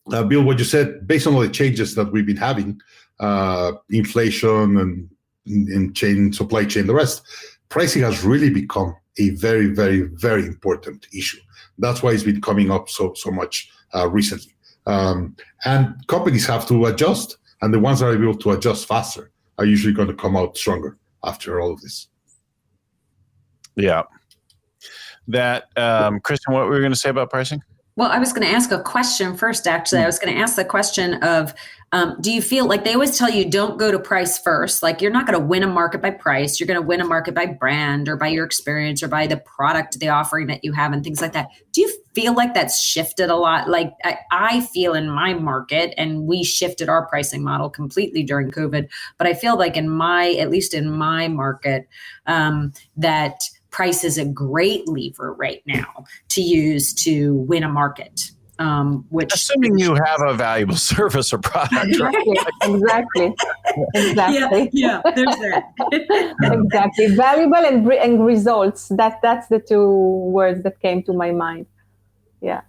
Bill, what you said, based on all the changes that we've been having, inflation and supply chain, the rest, pricing has really become a very, very, very important issue. That's why it's been coming up so much recently. And companies have to adjust, and the ones that are able to adjust faster are usually going to come out stronger after all of this. Yeah. That, Kristen, what were you going to say about pricing? Well, I was going to ask a question first, actually. I was going to ask the question of, do you feel like they always tell you don't go to price first? Like, you're not going to win a market by price. You're going to win a market by brand or by your experience or by the product, the offering that you have and things like that. Do you feel like that's shifted a lot? Like I feel in my market, and we shifted our pricing model completely during COVID, but I feel like at least in my market, that price is a great lever right now to use to win a market. Which, assuming you have a valuable service or product, exactly, right? Exactly. Yeah, there's that. Exactly, valuable and results. That's the two words that came to my mind. Yeah.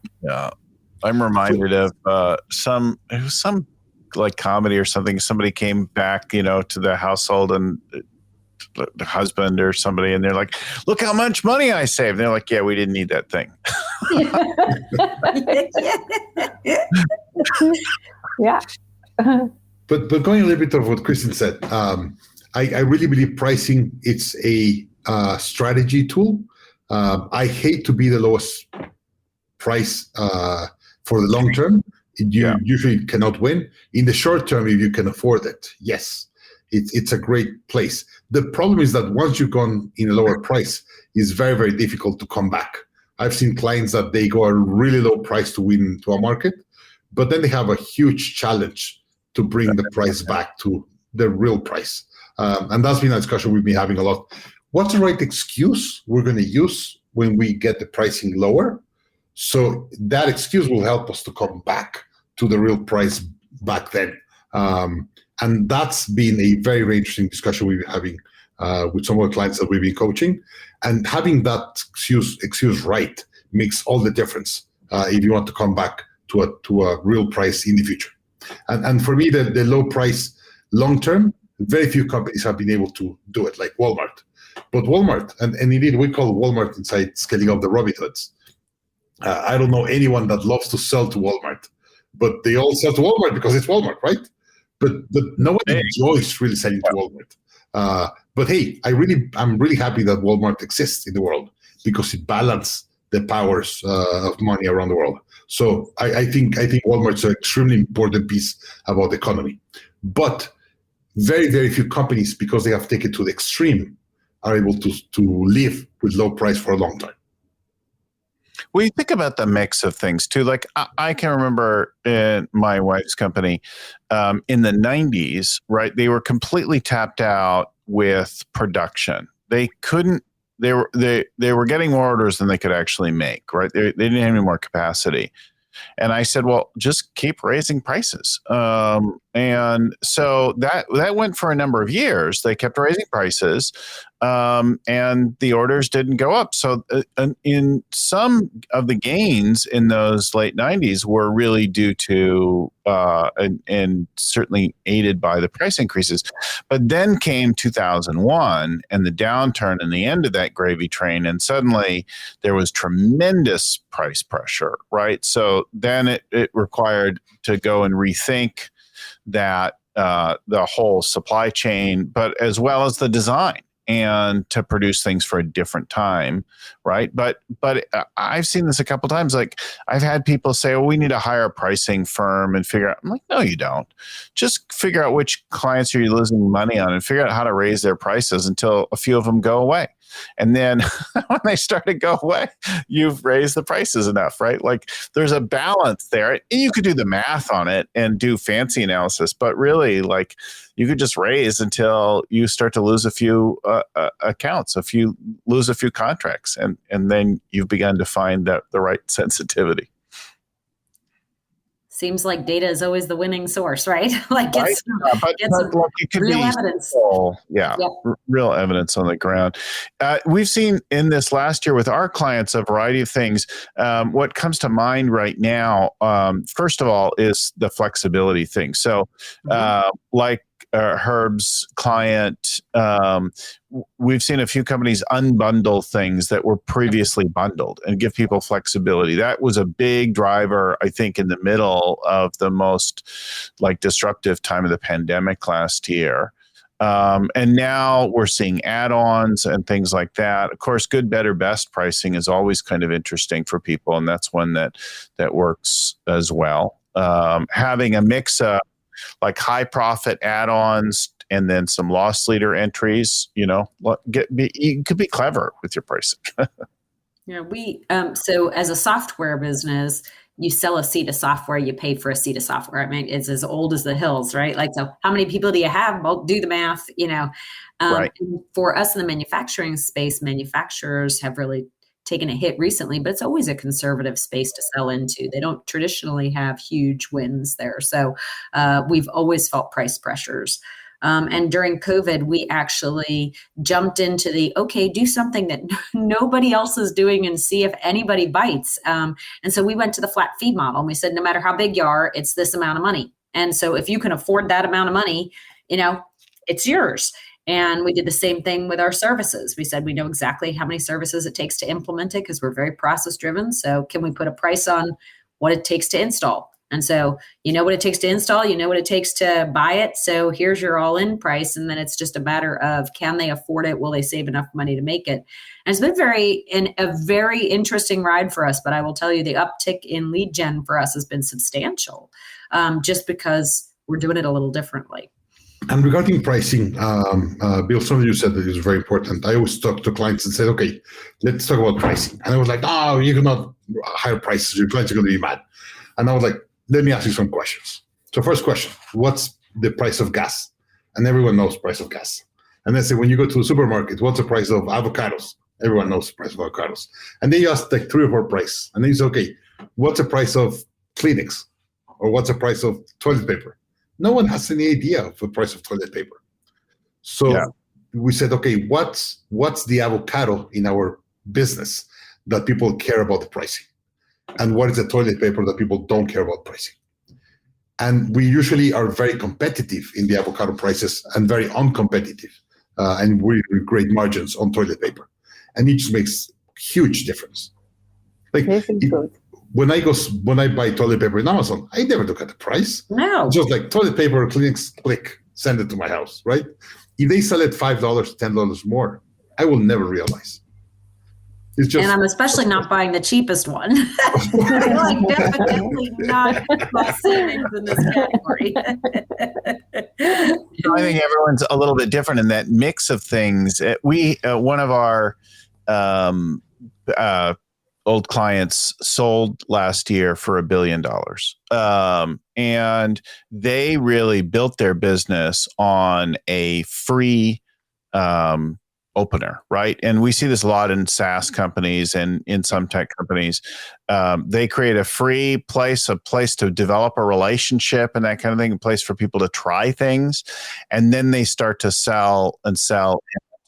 I'm reminded of some like comedy or something. Somebody came back, to the household and the husband or somebody, and they're like, look how much money I saved. And they're like, yeah, we didn't need that thing. Yeah. But going a little bit of what Kristen said, I really believe pricing, it's a strategy tool. I hate to be the lowest price for the long term. You usually cannot win. In the short term, if you can afford it, yes, it's a great place. The problem is that once you've gone in a lower price, it's very, very difficult to come back. I've seen clients that they go a really low price to win to a market, but then they have a huge challenge to bring the price back to the real price. And that's been a discussion we've been having a lot. What's the right excuse we're going to use when we get the pricing lower? So that excuse will help us to come back to the real price back then. And that's been a very, very interesting discussion we've been having with some of the clients that we've been coaching. And having that excuse right makes all the difference if you want to come back to a real price in the future. And for me, the low price long term, very few companies have been able to do it, like Walmart. But Walmart, and indeed we call Walmart inside Scaling Up the Robin Hoods. I don't know anyone that loves to sell to Walmart, but they all sell to Walmart because it's Walmart, right? But no one enjoys really selling to Walmart. But hey, I'm really happy that Walmart exists in the world because it balances the powers of money around the world. So I think Walmart's an extremely important piece about the economy. But very, very few companies, because they have taken it to the extreme, are able to live with low price for a long time. Well, you think about the mix of things too. Like I can remember in my wife's company in the 90s, right? They were completely tapped out with production. They couldn't. They were getting more orders than they could actually make. Right? They didn't have any more capacity. And I said, well, just keep raising prices. And so that went for a number of years. They kept raising prices, and the orders didn't go up. So in some of the gains in those late 90s were really due to, and certainly aided by the price increases. But then came 2001 and the downturn and the end of that gravy train. And suddenly there was tremendous price pressure, right? So then it required to go and rethink that the whole supply chain, but as well as the design, and to produce things for a different time, right? But I've seen this a couple of times. Like I've had people say, "Oh, we need to hire a pricing firm and figure out." I'm like, "No, you don't. Just figure out which clients are you losing money on, and figure out how to raise their prices until a few of them go away." And then when they start to go away, you've raised the prices enough, right? Like there's a balance there. And you could do the math on it and do fancy analysis, but really like you could just raise until you start to lose a few accounts, lose a few contracts, and then you've begun to find the right sensitivity. Seems like data is always the winning source, right? Like right? But it could real be evidence. Real evidence on the ground. We've seen in this last year with our clients a variety of things. What comes to mind right now, first of all, is the flexibility thing. So like Herb's client, we've seen a few companies unbundle things that were previously bundled and give people flexibility. That was a big driver, I think, in the middle of the most like disruptive time of the pandemic last year. And now we're seeing add-ons and things like that. Of course, good, better, best pricing is always kind of interesting for people, and that's one that works as well. Having a mix of like high profit add-ons and then some loss leader entries, you could be clever with your pricing. We so as a software business, you sell a seat of software, you pay for a seat of software. I mean, it's as old as the hills, right? Like, so how many people do you have? Well, do the math, Right. And for us in the manufacturing space, manufacturers have really taken a hit recently, but it's always a conservative space to sell into. They don't traditionally have huge wins there. So we've always felt price pressures. And during COVID, we actually jumped into do something that nobody else is doing and see if anybody bites. And so we went to the flat fee model, and we said, no matter how big you are, it's this amount of money. And so if you can afford that amount of money, it's yours. And we did the same thing with our services. We said we know exactly how many services it takes to implement it because we're very process driven. So can we put a price on what it takes to install? And so you know what it takes to install, you know what it takes to buy it. So here's your all-in price. And then it's just a matter of, can they afford it? Will they save enough money to make it? And it's been a very interesting ride for us. But I will tell you, the uptick in lead gen for us has been substantial, just because we're doing it a little differently. And regarding pricing, Bill, something you said that is very important. I always talk to clients and say, okay, let's talk about pricing. And I was like, no, you cannot higher prices. Your clients are going to be mad. And I was like, let me ask you some questions. So first question, what's the price of gas? And everyone knows price of gas. And then say, when you go to the supermarket, what's the price of avocados? Everyone knows the price of avocados. And then you ask like 3 or 4 prices. And then you say, okay, what's the price of Kleenex? Or what's the price of toilet paper? No one has any idea of the price of toilet paper. So we said, okay, what's the avocado in our business that people care about the pricing? And what is the toilet paper that people don't care about pricing? And we usually are very competitive in the avocado prices and very uncompetitive. And we great margins on toilet paper. And it just makes huge difference. Like when I buy toilet paper in Amazon, I never look at the price. No. Just like toilet paper, Kleenex, click, send it to my house, right? If they sell it $5, $10 more, I will never realize. It's just, and I'm especially not buying the cheapest one. I'm like definitely not cost savings in this category. I think everyone's a little bit different in that mix of things. One of our old clients sold last year for $1 billion. And they really built their business on a free opener, right? And we see this a lot in SaaS companies and in some tech companies. They create a free place, a place to develop a relationship and that kind of thing, a place for people to try things. And then they start to sell on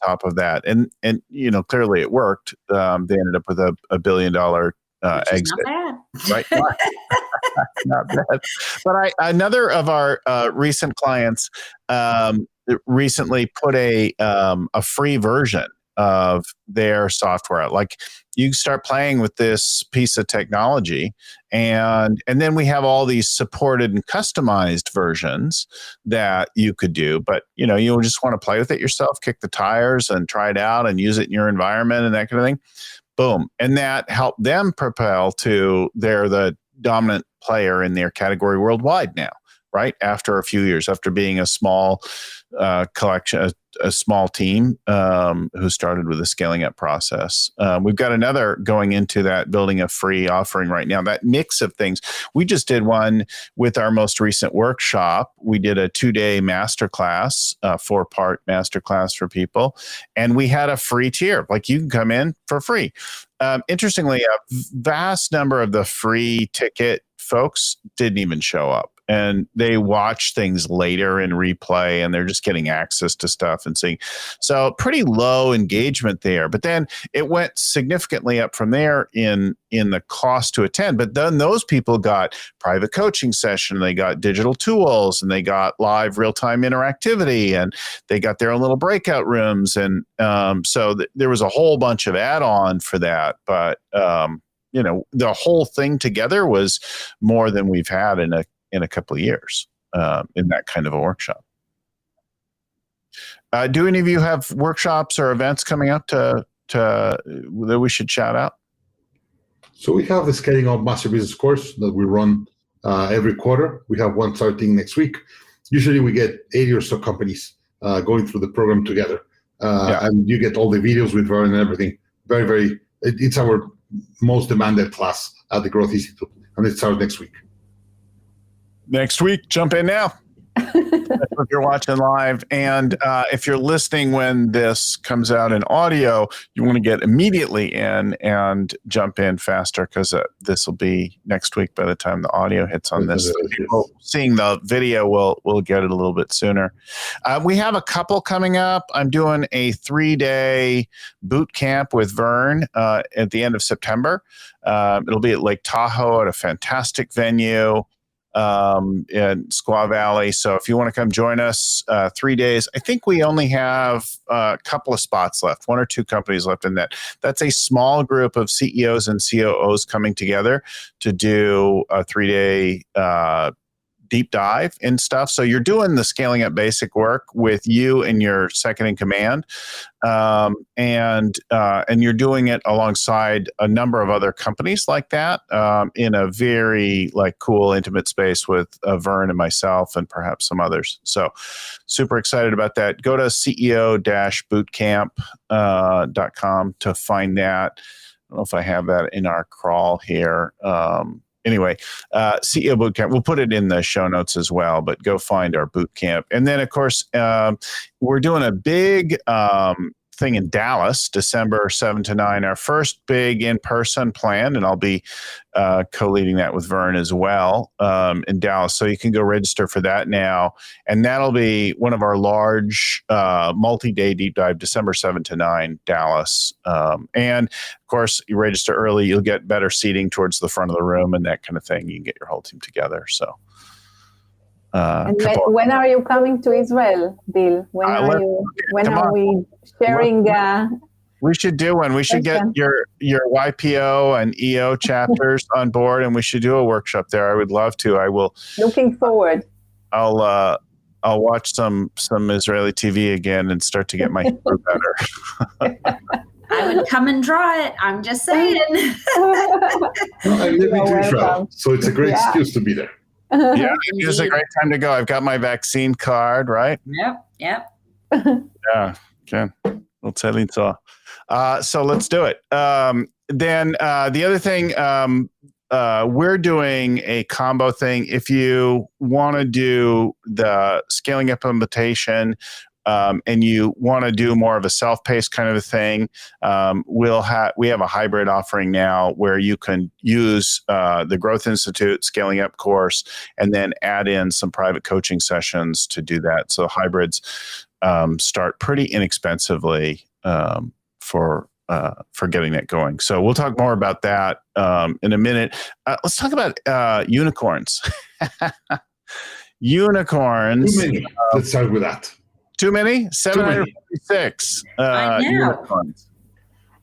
top of that. And you know, clearly it worked. They ended up with a $1 billion exit. Not bad. Right? Not bad. But another of our recent clients recently put a free version of their software out. Like, you start playing with this piece of technology, and then we have all these supported and customized versions that you could do. But you know, you just want to play with it yourself, kick the tires, and try it out, and use it in your environment and that kind of thing. Boom, and that helped them propel to they're the dominant player in their category worldwide now. Right after a few years, after being a small collection, a small team who started with a scaling up process. We've got another going into that, building a free offering right now. That mix of things. We just did one with our most recent workshop. We did a 2-day masterclass, 4-part masterclass for people, and we had a free tier. Like, you can come in for free. Interestingly, a vast number of the free ticket folks didn't even show up. And they watch things later in replay, and they're just getting access to stuff and seeing. So pretty low engagement there. But then it went significantly up from there in the cost to attend. But then those people got private coaching session, they got digital tools, and they got live real-time interactivity, and they got their own little breakout rooms. And so there was a whole bunch of add-on for that. But you know, the whole thing together was more than we've had in a couple of years in that kind of a workshop. Do any of you have workshops or events coming up to that we should shout out? So we have the Scaling Up Master Business course that we run every quarter. We have one starting next week. Usually we get 80 or so companies going through the program together. And you get all the videos with Vern and everything. Very, very, it's our most demanded class at the Growth Institute. And it starts next week. Next week, jump in now. If you're watching live, and if you're listening when this comes out in audio, you want to get immediately in and jump in faster, because this will be next week by the time the audio hits on this. People seeing the video will get it a little bit sooner. We have a couple coming up. I'm doing a 3-day boot camp with Vern at the end of September. It'll be at Lake Tahoe at a fantastic venue in Squaw Valley. So if you want to come join us, 3 days, I think we only have a couple of spots left, 1 or 2 companies left in that. That's a small group of CEOs and COOs coming together to do a 3-day deep dive in stuff. So you're doing the scaling up basic work with you and your second in command. And you're doing it alongside a number of other companies like that in a very cool, intimate space with Vern and myself and perhaps some others. So super excited about that. Go to ceo-bootcamp.com to find that. I don't know if I have that in our crawl here. Anyway, CEO Bootcamp, we'll put it in the show notes as well, but go find our bootcamp. And then, of course, we're doing a big thing in Dallas, December 7 to 9, our first big in-person plan, and I'll be co-leading that with Vern as well in Dallas. So you can go register for that now. And that'll be one of our large multi-day deep dive, December 7 to 9, Dallas. And of course, you register early, you'll get better seating towards the front of the room and that kind of thing. You can get your whole team together. So. And when are you coming to Israel, Bill? When are we sharing? We should do one. We should get your YPO and EO chapters on board, and we should do a workshop there. I would love to. I will. Looking forward. I'll watch some Israeli TV again and start to get my Hebrew better. I would come and draw it. I'm just saying. No, I've never been to Israel, so it's a great excuse to be there. Yeah, it's a great time to go. I've got my vaccine card, right? Yep. Yeah, okay. Well, so let's do it. Then the other thing, we're doing a combo thing. If you want to do the scaling up implementation, and you want to do more of a self-paced kind of a thing, we have a hybrid offering now where you can use the Growth Institute Scaling Up course and then add in some private coaching sessions to do that. So hybrids start pretty inexpensively for getting that going. So we'll talk more about that in a minute. Let's talk about unicorns. Unicorns. Too many. Let's start with that. Too many? 756 unicorns.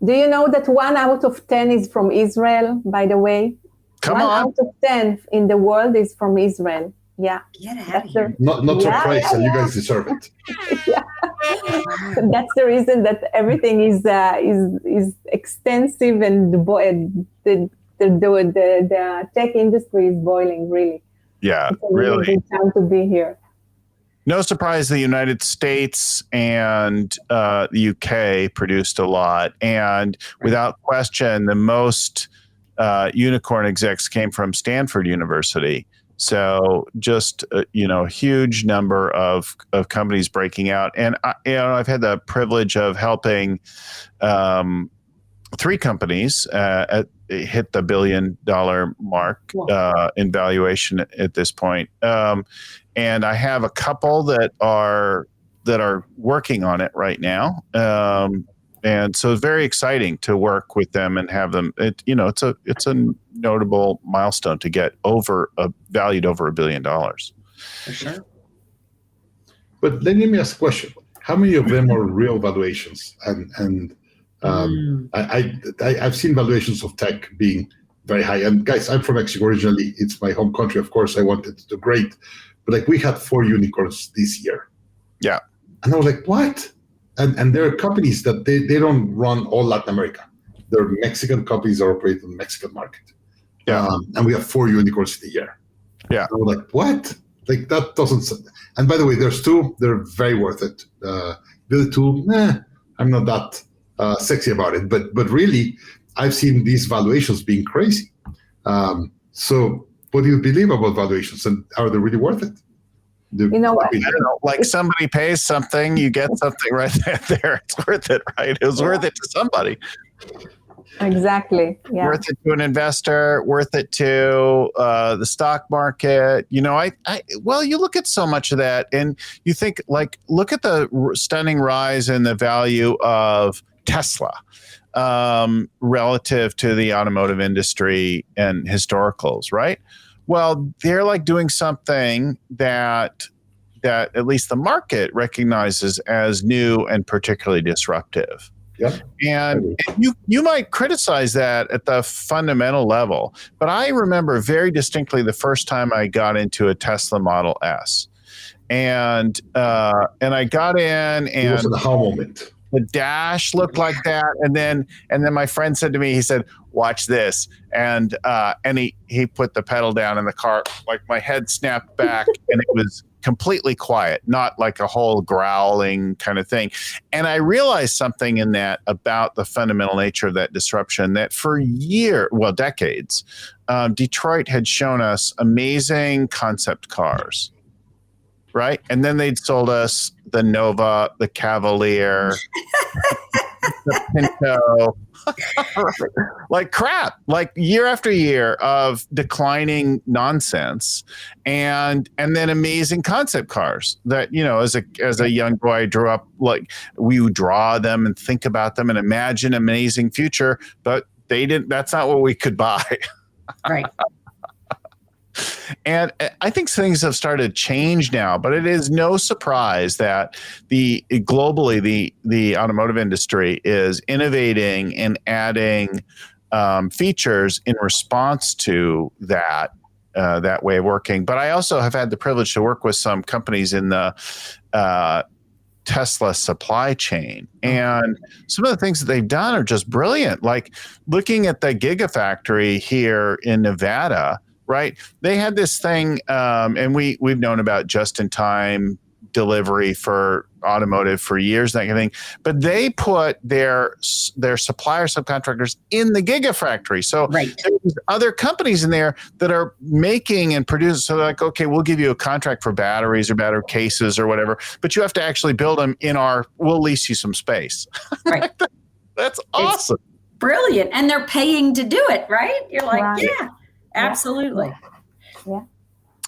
Do you know that 1 out of 10 is from Israel, by the way? Come 1 on. out of 10 in the world is from Israel. Yeah. Get out of here. Not surprised, and you guys deserve it. That's the reason that everything is extensive, and the tech industry is boiling, really. Yeah, it's a really good time to be here. No surprise, the United States and the UK produced a lot. And without question, the most unicorn execs came from Stanford University. So just, a huge number of companies breaking out. And, I've had the privilege of helping 3 companies hit the $1 billion mark in valuation at this point. And I have a couple that are working on it right now. And so it's very exciting to work with them and have them. It's a notable milestone to get valued over $1 billion. For sure. But then let me ask a question: how many of them are real valuations? And I've seen valuations of tech being very high. And guys, I'm from Mexico originally. It's my home country. Of course, I wanted to do great. But we had 4 unicorns this year. Yeah. And I was like, what? And there are companies that they don't run all Latin America. They're Mexican companies that operate in the Mexican market. Yeah. And we have 4 unicorns in a year. Yeah. And I was like, what? Like that doesn't. And by the way, there's 2. They're very worth it. The other 2, I'm not that sexy about it. But really, I've seen these valuations being crazy. So what do you believe about valuations, and are they really worth it? You know what? I don't know, like somebody pays something, you get something right there. It's worth it, right? It was worth it to somebody. Exactly. Yeah. Worth it to an investor, worth it to the stock market. You look at so much of that and you think, look at the stunning rise in the value of Tesla relative to the automotive industry and historicals, right? Well, they're doing something that at least the market recognizes as new and particularly disruptive. Yeah. And you might criticize that at the fundamental level, but I remember very distinctly the first time I got into a Tesla Model S, and I got in, and it was an aha moment. The dash looked like that, and then my friend said to me, he said, "Watch this," and he put the pedal down in the car, like my head snapped back, and it was completely quiet, not like a whole growling kind of thing. And I realized something in that about the fundamental nature of that disruption, that for decades, Detroit had shown us amazing concept cars, right? And then they'd sold us the Nova, the Cavalier, the Pinto, like crap, like year after year of declining nonsense, and then amazing concept cars that, as a young boy, I grew up, like we would draw them and think about them and imagine an amazing future, but that's not what we could buy. Right. And I think things have started to change now, but it is no surprise that globally the automotive industry is innovating and adding features in response to that way of working. But I also have had the privilege to work with some companies in the Tesla supply chain. And some of the things that they've done are just brilliant. Like looking at the Gigafactory here in Nevada, right? They had this thing, and we've known about just-in-time delivery for automotive for years, that kind of thing. But they put their supplier subcontractors in the Gigafactory. So there's other companies in there that are making and producing. So they're like, okay, we'll give you a contract for batteries or battery cases or whatever, but you have to actually build them we'll lease you some space. Right. That's awesome. It's brilliant. And they're paying to do it, right? You're like, yeah, absolutely.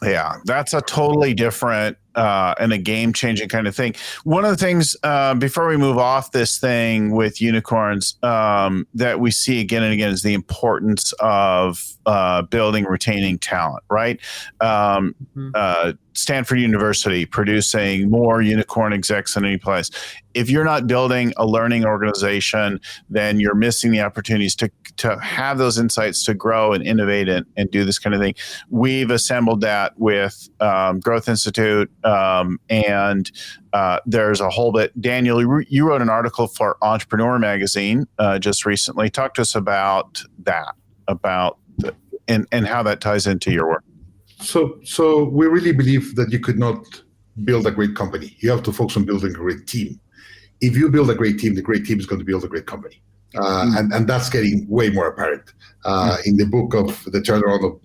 Yeah, that's a totally different and a game-changing kind of thing. One of the things, before we move off this thing with unicorns, that we see again and again is the importance of building, retaining talent, right? Stanford University producing more unicorn execs than any place. If you're not building a learning organization, then you're missing the opportunities to have those insights to grow and innovate and do this kind of thing. We've assembled that with Growth Institute, and there's a whole bit. Daniel, you wrote an article for Entrepreneur Magazine just recently. Talk to us about that, and how that ties into your work. So we really believe that you could not build a great company. You have to focus on building a great team. If you build a great team, the great team is going to build a great company. And that's getting way more apparent. In the book of the turnaround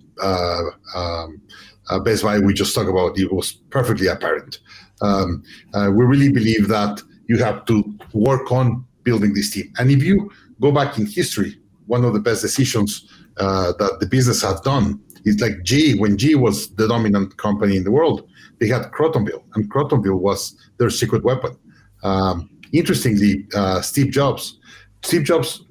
of Best Buy we just talked about, it was perfectly apparent. We really believe that you have to work on building this team. And if you go back in history, one of the best decisions that the business has done is like when G was the dominant company in the world, they had Crotonville, and Crotonville was their secret weapon. Interestingly, Steve Jobs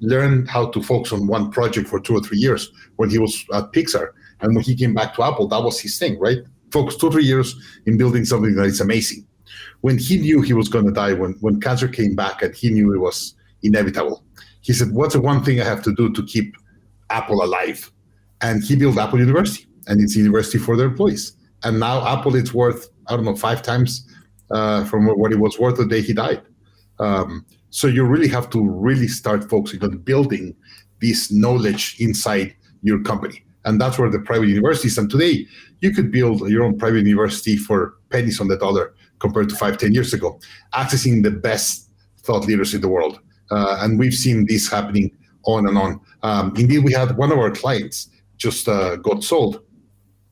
learned how to focus on one project for 2 or 3 years when he was at Pixar. And when he came back to Apple, that was his thing, right? Focus 2 or 3 years in building something that is amazing. When he knew he was going to die, when cancer came back and he knew it was inevitable, he said, what's the one thing I have to do to keep Apple alive? And he built Apple University, and it's a university for their employees. And now Apple is worth, 5 times from what it was worth the day he died. So you really have to really start focusing on building this knowledge inside your company. And that's where the private universities, and today you could build your own private university for pennies on the dollar compared to 5-10 years ago, accessing the best thought leaders in the world. And we've seen this happening on and on. Indeed, we had one of our clients just got sold.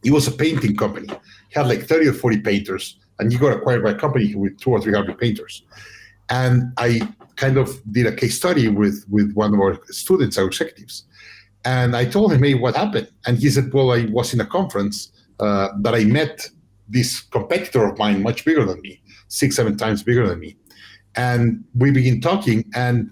It was a painting company. He had like 30 or 40 painters, and he got acquired by a company with 200 or 300 painters. And I kind of did a case study with one of our students, our executives. And I told him, hey, what happened? And he said, well, I was in a conference that I met this competitor of mine, much bigger than me, 6-7 times bigger than me. And we began talking, and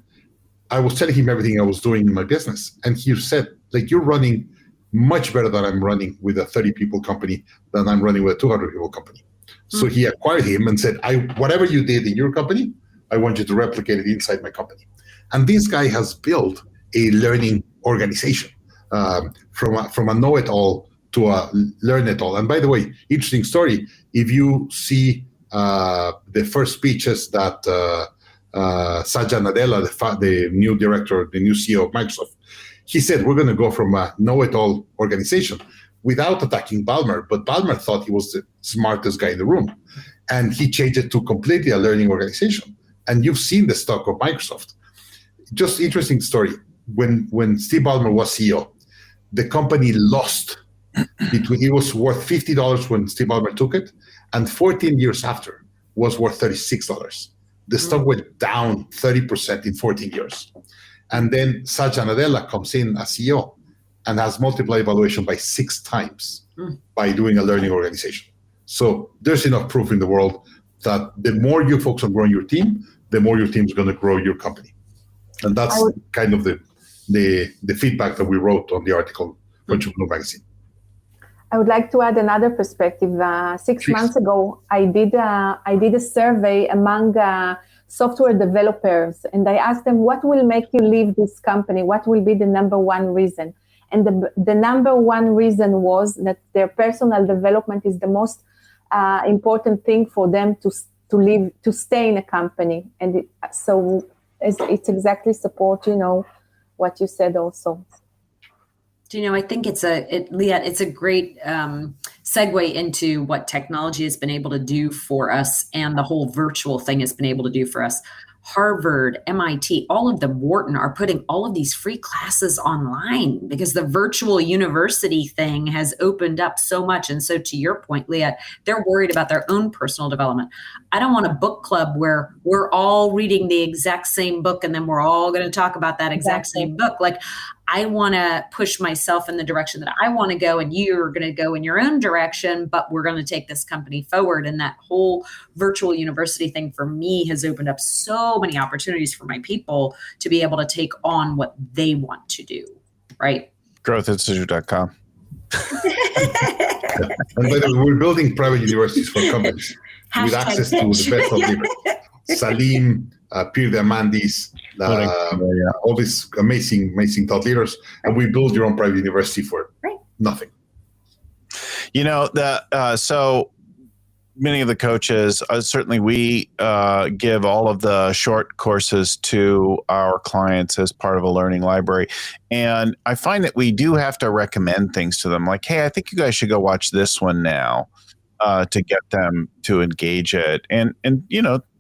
I was telling him everything I was doing in my business. And he said, like, you're running much better than I'm running with a 30 people company than I'm running with a 200 people company. Mm-hmm. So he acquired him and said, whatever you did in your company, I want you to replicate it inside my company. And this guy has built a learning organization from a know-it-all to a learn-it-all. And by the way, interesting story, if you see the first speeches that Satya Nadella, the new director, the new CEO of Microsoft, he said, we're going to go from a know-it-all organization without attacking Ballmer. But Ballmer thought he was the smartest guy in the room. And he changed it to completely a learning organization. And you've seen the stock of Microsoft. Just interesting story. When Steve Ballmer was CEO, the company lost it was worth $50 when Steve Ballmer took it, and 14 years after was worth $36. The stock went down 30% in 14 years. And then Satya Nadella comes in as CEO and has multiplied valuation by 6 times by doing a learning organization. So there's enough proof in the world that the more you focus on growing your team, the more your team is going to grow your company. And that's kind of the feedback that we wrote on the article for Entrepreneur Magazine. I would like to add another perspective. 6 months ago, I did a survey among software developers, and I asked them, what will make you leave this company? What will be the number one reason? And the number one reason was that their personal development is the most important thing for them to stay in a company. And so it's exactly support, what you said also. I think Liat, it's a great segue into what technology has been able to do for us, and the whole virtual thing has been able to do for us. Harvard, MIT, all of them, Wharton, are putting all of these free classes online because the virtual university thing has opened up so much. And so to your point, Leah, they're worried about their own personal development. I don't want a book club where we're all reading the exact same book and then we're all going to talk about that exact same book. Like, I want to push myself in the direction that I want to go, and you're going to go in your own direction, but we're going to take this company forward. And that whole virtual university thing for me has opened up so many opportunities for my people to be able to take on what they want to do, right? Growthinstitute.com. And by the way, we're building private universities for companies with access to the best of different. Salim, Pierre Diamandis, all these amazing thought leaders, and we build your own private university for nothing. So many of the coaches, certainly we give all of the short courses to our clients as part of a learning library. And I find that we do have to recommend things to them, like, hey, I think you guys should go watch this one now, to get them to engage it. And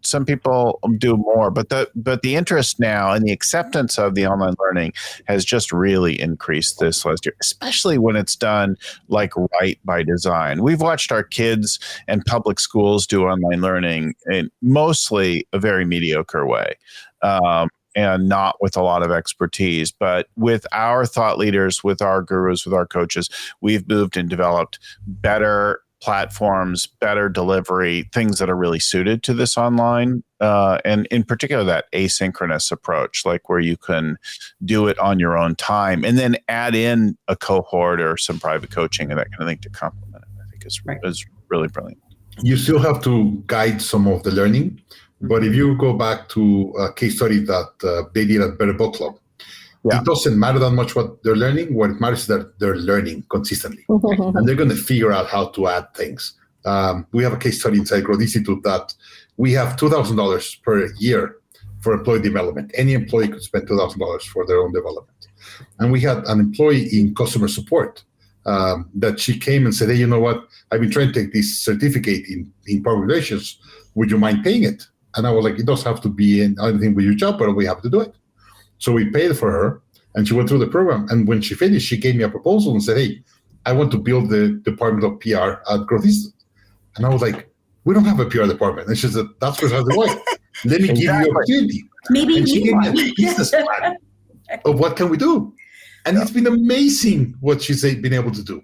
some people do more, but the interest now and the acceptance of the online learning has just really increased this last year, especially when it's done like right by design. We've watched our kids and public schools do online learning in mostly a very mediocre way, and not with a lot of expertise. But with our thought leaders, with our gurus, with our coaches, we've moved and developed better platforms, better delivery, things that are really suited to this online, and in particular that asynchronous approach, like where you can do it on your own time and then add in a cohort or some private coaching and that kind of thing to complement it. I think is really brilliant. You still have to guide some of the learning, but if you go back to a case study that they did at Better Book Club, it doesn't matter that much what they're learning. What it matters is that they're learning consistently. And they're going to figure out how to add things. We have a case study inside Growth Institute that we have $2,000 per year for employee development. Any employee could spend $2,000 for their own development. And we had an employee in customer support that she came and said, hey, you know what? I've been trying to take this certificate in public relations. Would you mind paying it? And I was like, it doesn't have to be in anything with your job, but we have to do it. So we paid for her, and she went through the program. And when she finished, she gave me a proposal and said, hey, I want to build the department of PR at Growth Institute. And I was like, we don't have a PR department. And she said, that's what I was. Let me give you an opportunity. Maybe and she gave me a business plan of what can we do. And it's been amazing what she's been able to do.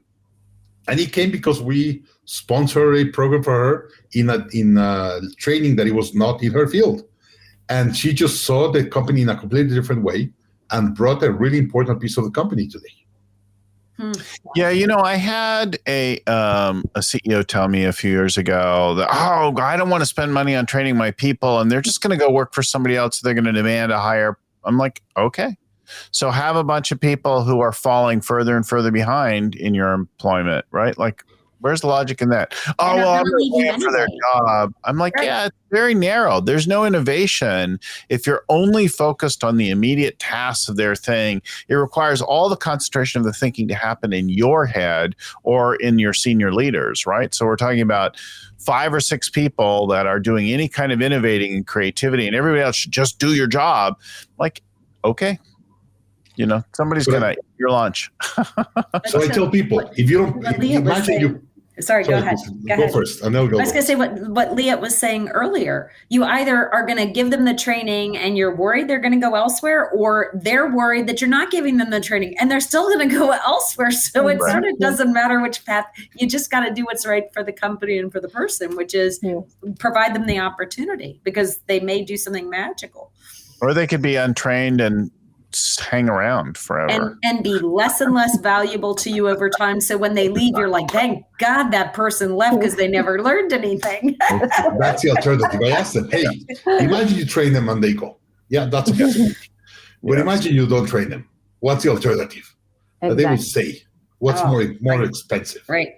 And it came because we sponsored a program for her in a training that it was not in her field. And she just saw the company in a completely different way and brought a really important piece of the company today. Yeah, I had a CEO tell me a few years ago that, I don't want to spend money on training my people, and they're just going to go work for somebody else. They're going to demand a higher. I'm like, okay. So have a bunch of people who are falling further and further behind in your employment, right? Like, where's the logic in that? I'm waiting for their job. I'm like, it's very narrow. There's no innovation. If you're only focused on the immediate tasks of their thing, it requires all the concentration of the thinking to happen in your head or in your senior leaders, right? So we're talking about 5 or 6 people that are doing any kind of innovating and creativity, and everybody else should just do your job. Like, okay. Somebody's going to eat your lunch. So I tell people, if you don't, imagine you. Sorry, go ahead. Go first. And I was going to say what Leah was saying earlier. You either are going to give them the training and you're worried they're going to go elsewhere, or they're worried that you're not giving them the training and they're still going to go elsewhere. So it sort of doesn't matter which path. You just got to do what's right for the company and for the person, which is provide them the opportunity, because they may do something magical. Or they could be untrained and hang around forever and be less and less valuable to you over time. So when they leave, you're like, thank God that person left, because they never learned anything. That's the alternative. I asked them, hey, imagine you train them and they go. Yeah, that's okay. But imagine you don't train them. What's the alternative? Exactly. They will say, what's more expensive? Right.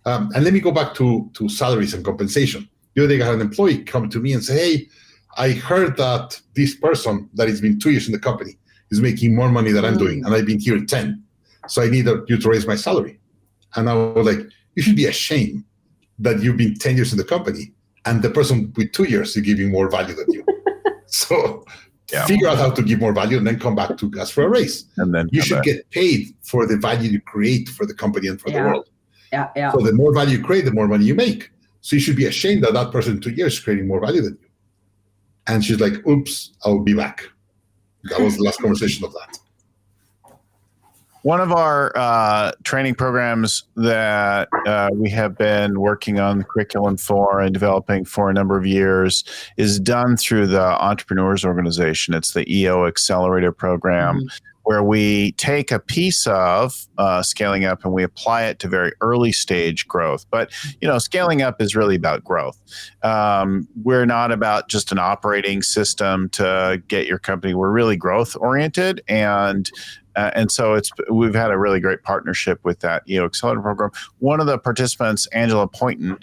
And let me go back to salaries and compensation, the other day I had an employee come to me and say, hey, I heard that this person that has been 2 years in the company is making more money than I'm doing, and I've been here 10. So I need you to raise my salary. And I was like, you should be ashamed that you've been 10 years in the company and the person with 2 years is giving more value than you. So figure out how to give more value and then come back to ask for a raise. And then you should get paid for the value you create for the company and for the world. Yeah. So the more value you create, the more money you make. So you should be ashamed that that person in 2 years is creating more value than you. And she's like, oops, I'll be back. That was the last conversation of that. One of our training programs that we have been working on the curriculum for and developing for a number of years is done through the Entrepreneurs Organization. It's the EO Accelerator Program, where we take a piece of scaling up and we apply it to very early stage growth. But, scaling up is really about growth. We're not about just an operating system to get your company. We're really growth oriented. And so we've had a really great partnership with that EO Accelerator Program. One of the participants, Angela Poynton,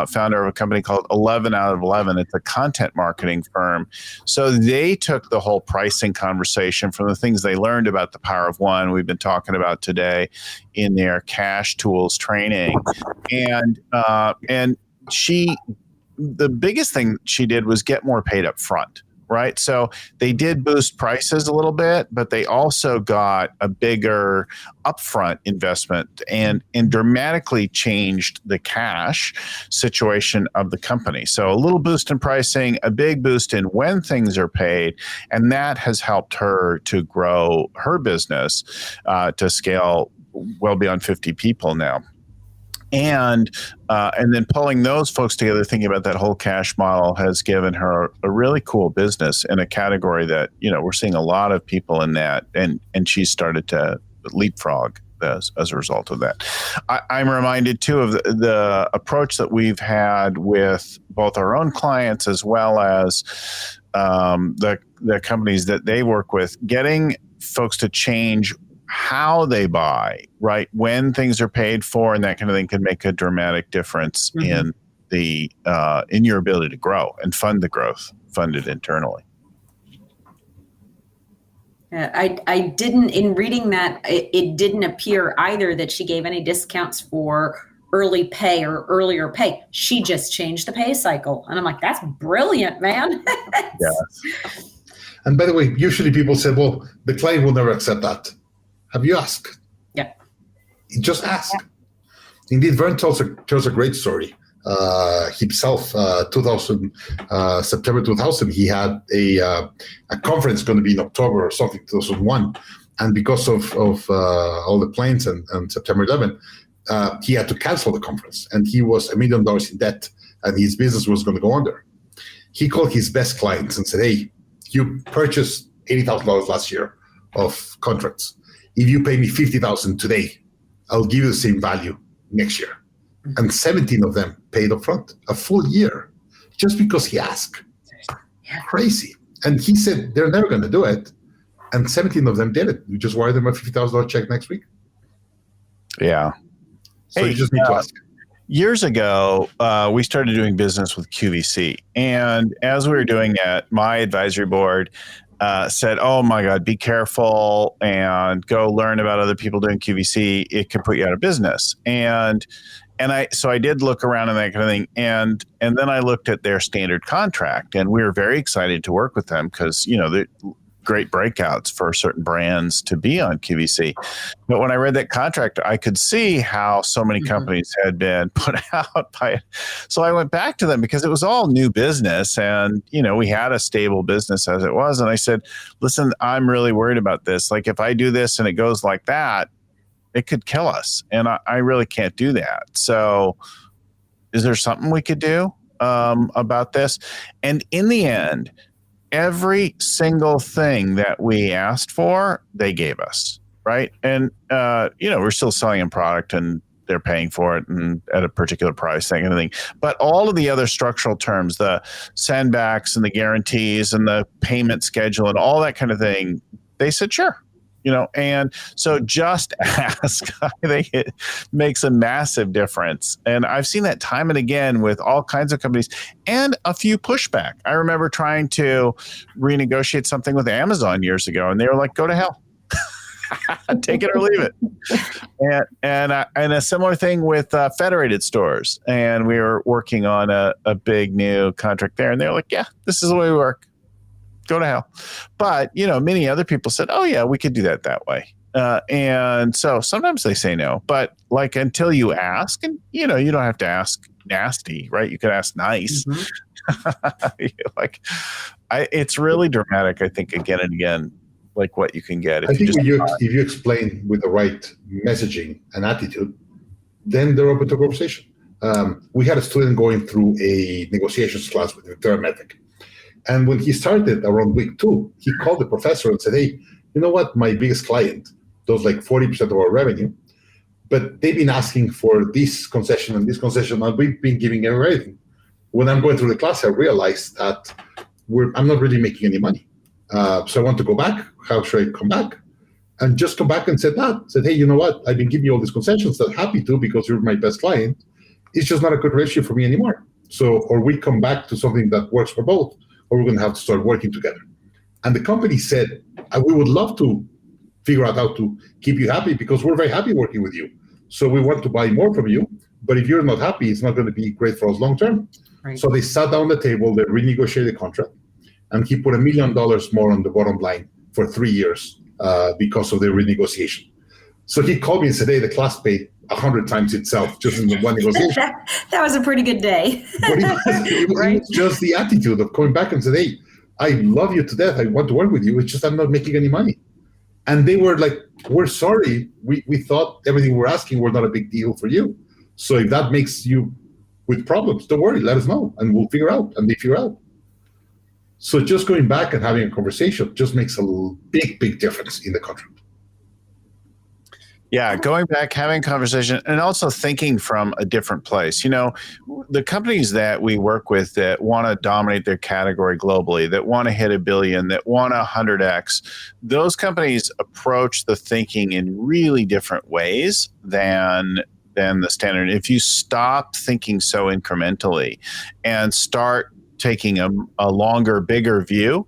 founder of a company called 11 out of 11. It's a content marketing firm. So they took the whole pricing conversation from the things they learned about the Power of One we've been talking about today in their cash tools training. And the biggest thing she did was get more paid up front. Right. So they did boost prices a little bit, but they also got a bigger upfront investment and dramatically changed the cash situation of the company. So a little boost in pricing, a big boost in when things are paid. And that has helped her to grow her business to scale well beyond 50 people now. And then pulling those folks together, thinking about that whole cash model has given her a really cool business in a category that, we're seeing a lot of people in that. And she's started to leapfrog as a result of that. I'm reminded, too, of the approach that we've had with both our own clients as well as the companies that they work with, getting folks to change how they buy, right? When things are paid for and that kind of thing can make a dramatic difference in your ability to grow and fund the growth, fund it internally. I didn't, in reading that, it didn't appear either that she gave any discounts for early pay or earlier pay. She just changed the pay cycle. And I'm like, that's brilliant, man. Yes. And by the way, usually people say, well, the client will never accept that. Have you asked? Yeah. Just ask. Indeed, Vern tells a great story. Himself, September 2000, he had a conference going to be in October or something, 2001. And because of all the planes and September 11, he had to cancel the conference. And he was $1 million in debt, and his business was going to go under. He called his best clients and said, hey, you purchased $80,000 last year of contracts. If you pay me $50,000 today, I'll give you the same value next year. And 17 of them paid up front, a full year, just because he asked. Yeah. Crazy. And he said they're never going to do it. And 17 of them did it. We just wired them a $50,000 check next week. Yeah. So you just need to ask. Years ago, we started doing business with QVC. And as we were doing it, my advisory board said, oh my God, be careful and go learn about other people doing QVC. It can put you out of business. And I did look around and that kind of thing. And then I looked at their standard contract, and we were very excited to work with them because, they're great breakouts for certain brands to be on QVC. But when I read that contract, I could see how so many companies had been put out by it. So I went back to them because it was all new business, and, we had a stable business as it was. And I said, listen, I'm really worried about this. Like, if I do this and it goes like that, it could kill us. And I really can't do that. So is there something we could do about this? And in the end, every single thing that we asked for, they gave us, right? And, we're still selling them product and they're paying for it and at a particular price, that kind of thing. But all of the other structural terms, the sandbacks and the guarantees and the payment schedule and all that kind of thing, they said, sure, and so just ask. I think it makes a massive difference. And I've seen that time and again with all kinds of companies and a few pushback. I remember trying to renegotiate something with Amazon years ago, and they were like, go to hell. Take it or leave it. And a similar thing with Federated Stores. And we were working on a big new contract there. And they were like, yeah, this is the way we work. Go to hell. But, many other people said, oh, yeah, we could do that way. And so sometimes they say no. But until you ask, and, you don't have to ask nasty, right? You could ask nice. Mm-hmm. It's really dramatic, I think, again and again. What you can get. I think if you explain with the right messaging and attitude, then they're open to conversation. We had a student going through a negotiations class with Victoria Metric. And when he started around week 2, he called the professor and said, hey, you know what? My biggest client does 40% of our revenue, but they've been asking for this concession and this concession, and we've been giving them everything. When I'm going through the class, I realized that I'm not really making any money. So I want to go back. How should I come back? And just come back and said, hey, you know what? I've been giving you all these concessions that I'm happy to because you're my best client. It's just not a good relationship for me anymore. So, or we come back to something that works for both, or we're going to have to start working together. And the company said, we would love to figure out how to keep you happy because we're very happy working with you. So we want to buy more from you. But if you're not happy, it's not going to be great for us long term. Right. So they sat down the table, they renegotiated the contract. And he put $1 million more on the bottom line for 3 years because of the renegotiation. So he called me and said, hey, the class paid 100 times itself just in the one negotiation. That was a pretty good day. But it was just the attitude of coming back and said, hey, I love you to death. I want to work with you. It's just I'm not making any money. And they were like, we're sorry. We thought everything we're asking were not a big deal for you. So if that makes you with problems, don't worry, let us know and we'll figure out. And they figure out. So just going back and having a conversation just makes a big, big difference in the contract. Yeah, going back, having a conversation, and also thinking from a different place. The companies that we work with that want to dominate their category globally, that want to hit $1 billion, that want 100x, those companies approach the thinking in really different ways than the standard. If you stop thinking so incrementally and start taking a longer, bigger view,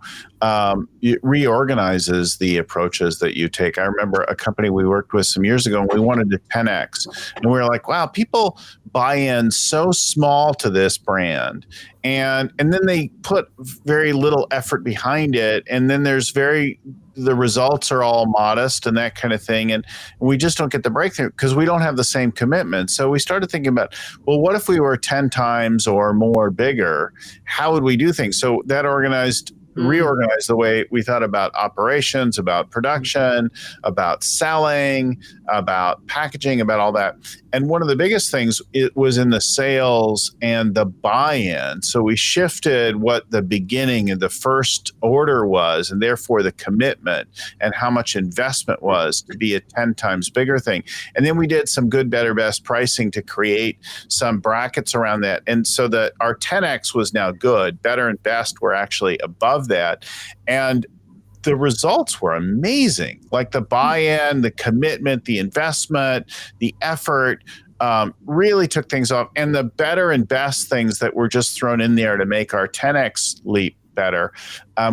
it reorganizes the approaches that you take. I remember a company we worked with some years ago, and we wanted to 10x. And we were like, wow, people buy in so small to this brand. And then they put very little effort behind it. And then the results are all modest and that kind of thing. And we just don't get the breakthrough because we don't have the same commitment. So we started thinking about, well, what if we were 10 times or more bigger? How would we do things? So that reorganized the way we thought about operations, about production, about selling, about packaging, about all that. And one of the biggest things, it was in the sales and the buy-in. So we shifted what the beginning and the first order was, and therefore the commitment and how much investment was to be a 10 times bigger thing. And then we did some good, better, best pricing to create some brackets around that. And so that our 10X was now good, better and best were actually above that. And the results were amazing. Like the buy-in, the commitment, the investment, the effort really took things off. And the better and best things that were just thrown in there to make our 10X leap better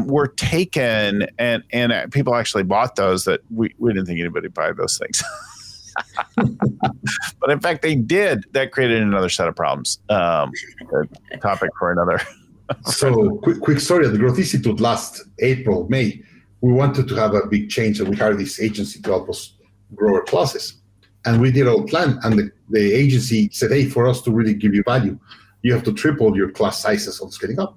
were taken, and people actually bought those that we didn't think anybody would buy those things. But in fact, they did. That created another set of problems. A topic for another. So quick story. At the Growth Institute last April, May, we wanted to have a big change, and we hired this agency to help us grow our classes. And we did our plan, and the agency said, hey, for us to really give you value, you have to triple your class sizes on Scaling Up.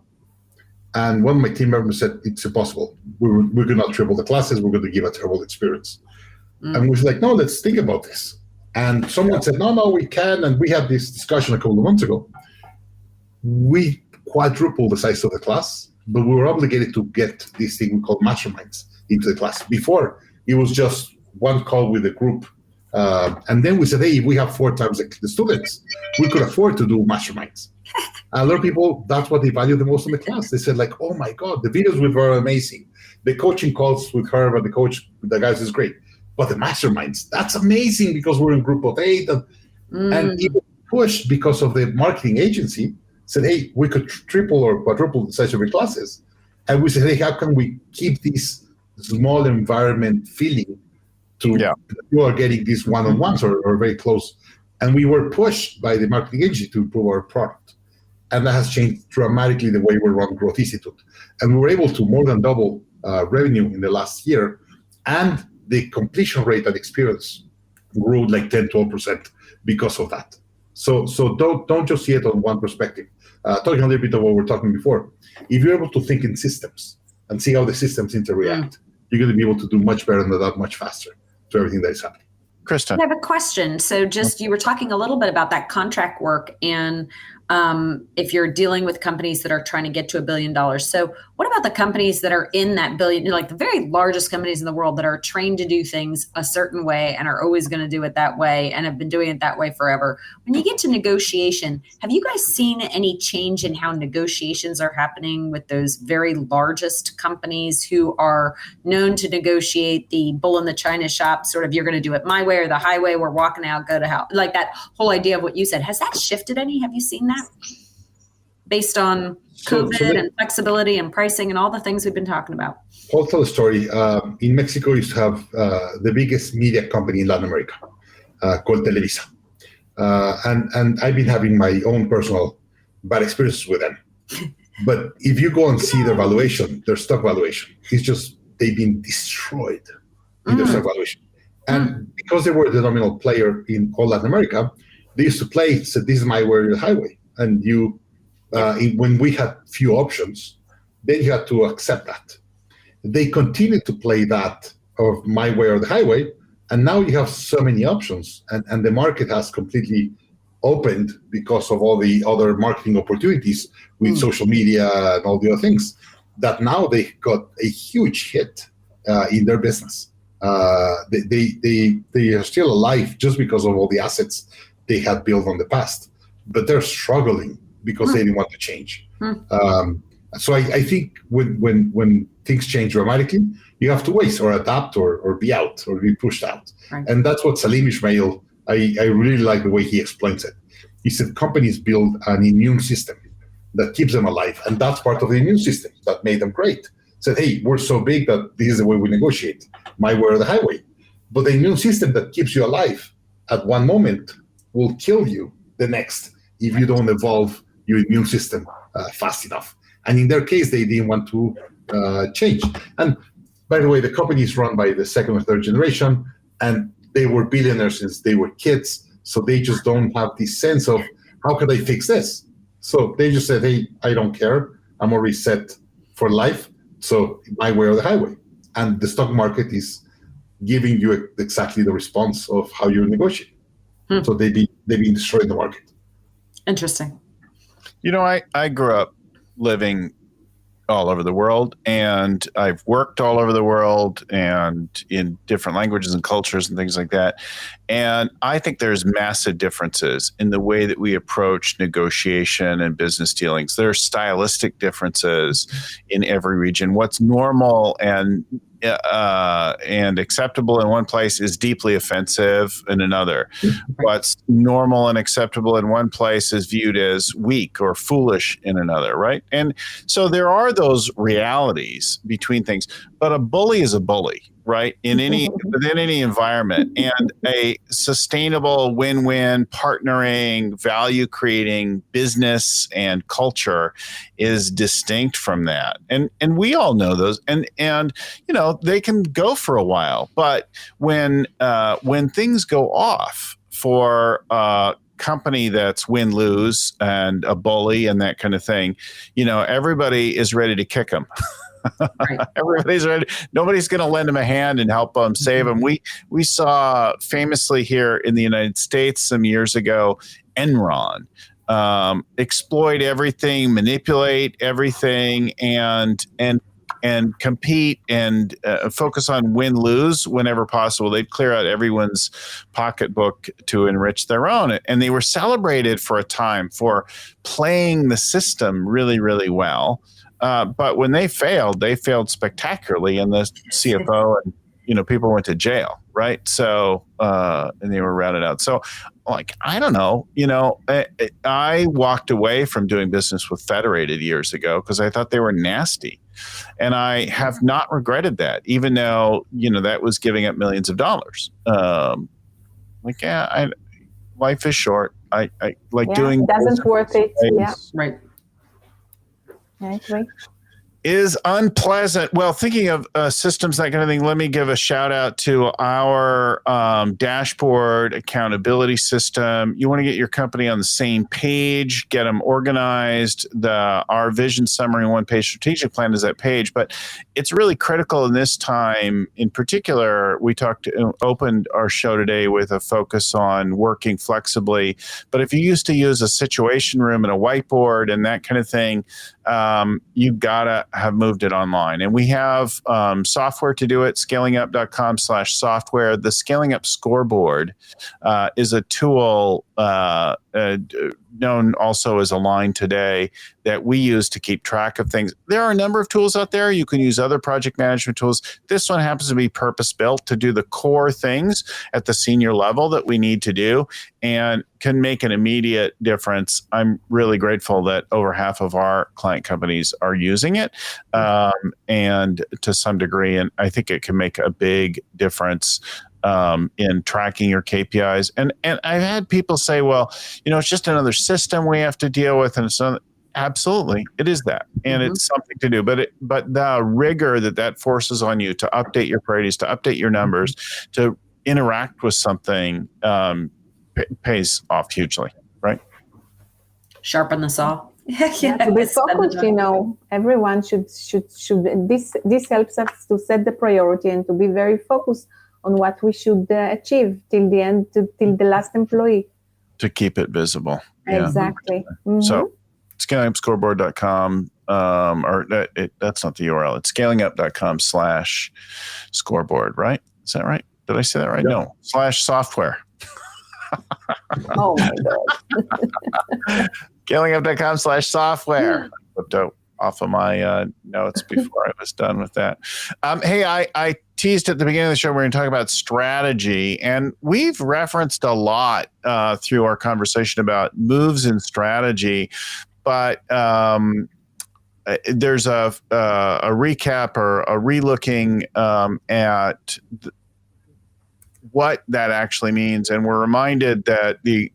And one of my team members said, it's impossible. We're going to triple the classes. We're going to give a terrible experience. And we were like, no, let's think about this. And someone said, no, we can. And we had this discussion a couple of months ago. We quadrupled the size of the class, but we were obligated to get this thing we call masterminds into the class. Before, it was just one call with a group. And then we said, hey, if we have 4 times the students, we could afford to do masterminds. A lot of people, that's what they value the most in the class. They said, like, oh my God, the videos with her are amazing. The coaching calls with her, but the guys is great. But the masterminds, that's amazing because we're in a group of 8. And even pushed because of the marketing agency said, hey, we could triple or quadruple the size of your classes. And we said, hey, how can we keep this small environment feeling to you are getting these one-on-ones or very close. And we were pushed by the marketing agency to improve our product. And that has changed dramatically the way we run Growth Institute. And we were able to more than double revenue in the last year. And the completion rate and experience grew like 10, 12% because of that. So don't just see it on one perspective. Talking a little bit of what we were talking before. If you're able to think in systems and see how the systems interact, you're going to be able to do much better than that, much faster to everything that is happening. Kristen. I have a question. So just, you were talking a little bit about that contract work and if you're dealing with companies that are trying to get to $1 billion. So what about the companies that are in that billion, like the very largest companies in the world that are trained to do things a certain way and are always going to do it that way and have been doing it that way forever? When you get to negotiation, have you guys seen any change in how negotiations are happening with those very largest companies who are known to negotiate the bull in the china shop, sort of, you're going to do it my way or the highway, we're walking out, go to hell, like that whole idea of what you said? Has that shifted any? Have you seen that based on COVID and flexibility and pricing and all the things we've been talking about? I'll tell a story. In Mexico, we used to have the biggest media company in Latin America called Televisa. And I've been having my own personal bad experiences with them. But if you go and see their valuation, their stock valuation, it's just, they've been destroyed in their stock valuation. And because they were the nominal player in all Latin America, they used to play, said, this is my way or the highway. And you, when we had few options, then you had to accept that. They continued to play that of my way or the highway. And now you have so many options, and the market has completely opened because of all the other marketing opportunities with social media and all the other things, that now they got a huge hit in their business. They are still alive just because of all the assets they had built on the past, but they're struggling because they didn't want to change. So I think when things change dramatically, you have to wait or adapt or be out or be pushed out. Right. And that's what Salim Ismail, I really like the way he explains it. He said companies build an immune system that keeps them alive. And that's part of the immune system that made them great. Said, hey, we're so big that this is the way we negotiate, my way or the highway. But the immune system that keeps you alive at one moment will kill you the next if you don't evolve your immune system fast enough. And in their case, they didn't want to change. And by the way, the company is run by the second or third generation, and they were billionaires since they were kids. So they just don't have this sense of, how can I fix this? So they just said, hey, I don't care. I'm already set for life. So my way or the highway. And the stock market is giving you exactly the response of how you negotiate. So they've been destroying the market. Interesting. You know, I grew up living all over the world, and I've worked all over the world and in different languages and cultures and things like that. And I think there's massive differences in the way that we approach negotiation and business dealings. There are stylistic differences in every region. What's normal and acceptable in one place is deeply offensive in another. What's normal and acceptable in one place is viewed as weak or foolish in another, right? And so there are those realities between things, but a bully is a bully, right? Within any environment, and a sustainable win-win partnering, value creating business and culture is distinct from that. And we all know those, and you know, they can go for a while, but when things go off for company that's win-lose and a bully and that kind of thing, you know, everybody is ready to kick them. Right. Everybody's ready. Nobody's going to lend them a hand and help them, save them. We saw famously here in the United States some years ago, Enron exploit everything, manipulate everything, and and compete and focus on win-lose whenever possible. They'd clear out everyone's pocketbook to enrich their own. And they were celebrated for a time for playing the system really, really well. But when they failed spectacularly, and the CFO and people went to jail, right? So, and they were routed out. So, like, I don't know, I walked away from doing business with Federated years ago because I thought they were nasty. And I have not regretted that, even though, that was giving up millions of dollars. Life is short. I like doing. It doesn't worth it. Yeah. Right. I agree. Is unpleasant. Well, thinking of systems, that kind of thing, let me give a shout out to our dashboard accountability system. You want to get your company on the same page, get them organized. Our vision summary one-page strategic plan is that page, but it's really critical in this time. In particular, we opened our show today with a focus on working flexibly. But if you used to use a situation room and a whiteboard and that kind of thing, you've got to have moved it online. And we have software to do it, scalingup.com/software. The Scaling Up Scoreboard is a tool known also as Align Today that we use to keep track of things. There are a number of tools out there. You can use other project management tools. This one happens to be purpose-built to do the core things at the senior level that we need to do and can make an immediate difference. I'm really grateful that over half of our client companies are using it, and to some degree, and I think it can make a big difference in tracking your KPIs. And I've had people say, well, it's just another system we have to deal with. And so absolutely, it is that. And it's something to do. But the rigor that forces on you to update your priorities, to update your numbers, to interact with something pays off hugely, right? Sharpen the saw. To be focused, everyone should this helps us to set the priority and to be very focused on what we should achieve till the end, till the last employee. To keep it visible. Exactly. Yeah. So scalingupscoreboard.com, that's not the URL. It's scalingup.com/scoreboard, right? Is that right? Did I say that right? Yeah. No. /software. Oh my God. Scalingup.com/software. Off of my notes before I was done with that. Hey, I teased at the beginning of the show we're going to talk about strategy, and we've referenced a lot through our conversation about moves in strategy, but there's a recap or a relooking at what that actually means. And we're reminded that the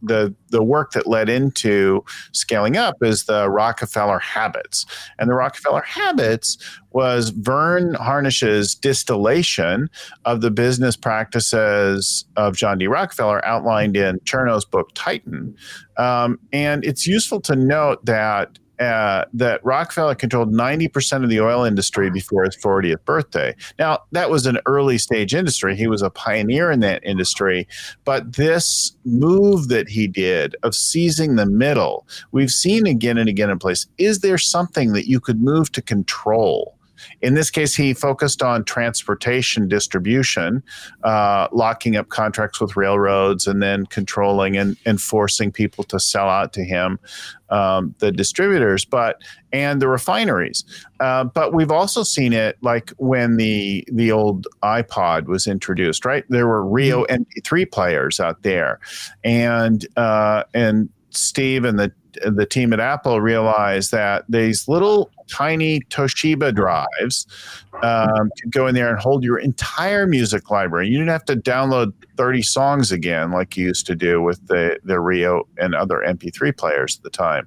work that led into scaling up is the Rockefeller habits. And the Rockefeller habits was Vern Harnish's distillation of the business practices of John D. Rockefeller outlined in Cherno's book, Titan. And it's useful to note that Rockefeller controlled 90% of the oil industry before his 40th birthday. Now, that was an early stage industry. He was a pioneer in that industry. But this move that he did of seizing the middle, we've seen again and again in place. Is there something that you could move to control? In this case, he focused on transportation distribution, locking up contracts with railroads and then controlling and forcing people to sell out to him, the distributors, and the refineries. But we've also seen it like when the old iPod was introduced, right? There were Rio MP3 players out there, and Steve and the team at Apple realized that these little tiny Toshiba drives could go in there and hold your entire music library. You didn't have to download 30 songs again like you used to do with the Rio and other MP3 players at the time.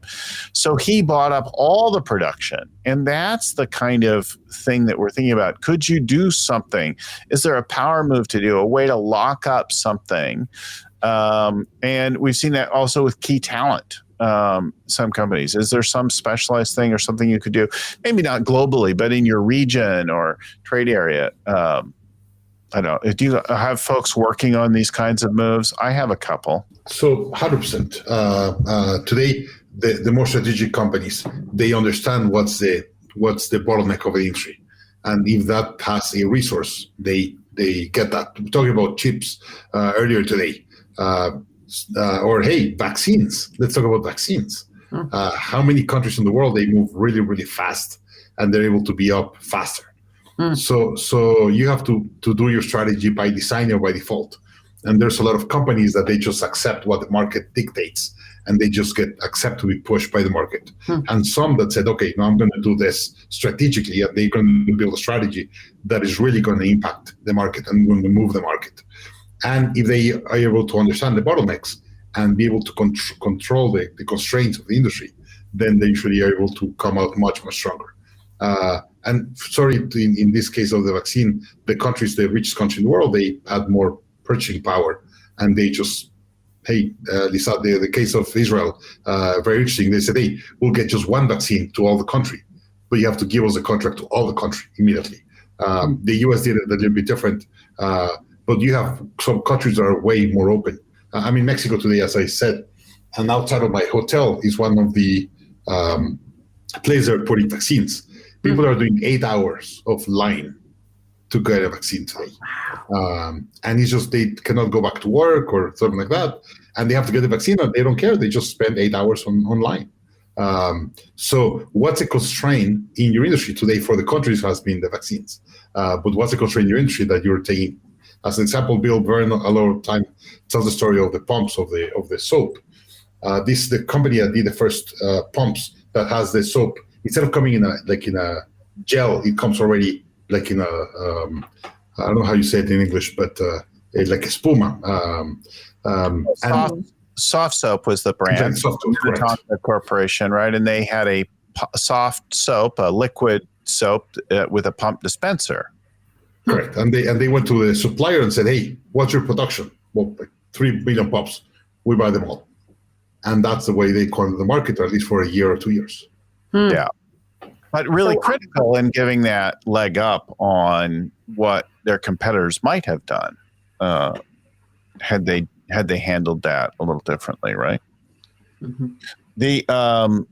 So he bought up all the production. And that's the kind of thing that we're thinking about. Could you do something? Is there a power move to do, a way to lock up something? And we've seen that also with key talent. Some companies. Is there some specialized thing or something you could do? Maybe not globally, but in your region or trade area. I don't know. Do you have folks working on these kinds of moves? I have a couple. So 100%. Today, the more strategic companies, they understand what's the bottleneck of the industry. And if that has a resource, they get that. We're talking about chips earlier today. Or hey, vaccines. Let's talk about vaccines. How many countries in the world, they move really, really fast, and they're able to be up faster. So you have to do your strategy by design or by default. And there's a lot of companies that they just accept what the market dictates, and they just accept to be pushed by the market. And some that said, okay, now I'm going to do this strategically, and they're going to build a strategy that is really going to impact the market and going to move the market. And if they are able to understand the bottlenecks and be able to control the constraints of the industry, then they usually are able to come out much, much stronger. And sorry, in this case of the vaccine, the richest country in the world, they had more purchasing power, and they just, hey, Lisa, the case of Israel, very interesting. They said, hey, we'll get just one vaccine to all the country, but you have to give us a contract to all the country immediately. The US did it a little bit different, but you have some countries that are way more open. I'm in Mexico today, as I said, and outside of my hotel is one of the places that are putting vaccines. People are doing 8 hours of line to get a vaccine today. And it's just, they cannot go back to work or something like that. And they have to get the vaccine, and they don't care. They just spend 8 hours online. So what's a constraint in your industry today for the countries has been the vaccines. But what's a constraint in your industry that you're taking? As an example, Bill Byrne a lot of time tells the story of the pumps of the soap. This is the company that did the first pumps that has the soap. Instead of coming in a gel, it comes already like in a I don't know how you say it in English, but like a spuma. Soft Soap was the brand. Soft Soap, correct. Corporation, right? And they had a soft soap, a liquid soap with a pump dispenser. Correct. And they went to the supplier and said, hey, what's your production? Well, like 3 million pumps. We buy them all. And that's the way they cornered the market, or at least for a year or 2 years. Yeah. But really critical in giving that leg up on what their competitors might have done had they handled that a little differently, right? The going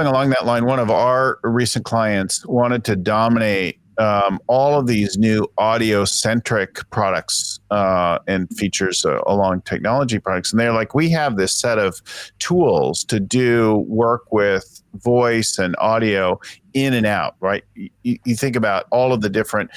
along that line, one of our recent clients wanted to dominate all of these new audio-centric products and features along technology products. And they're like, we have this set of tools to do work with voice and audio in and out, right? You think about all of the different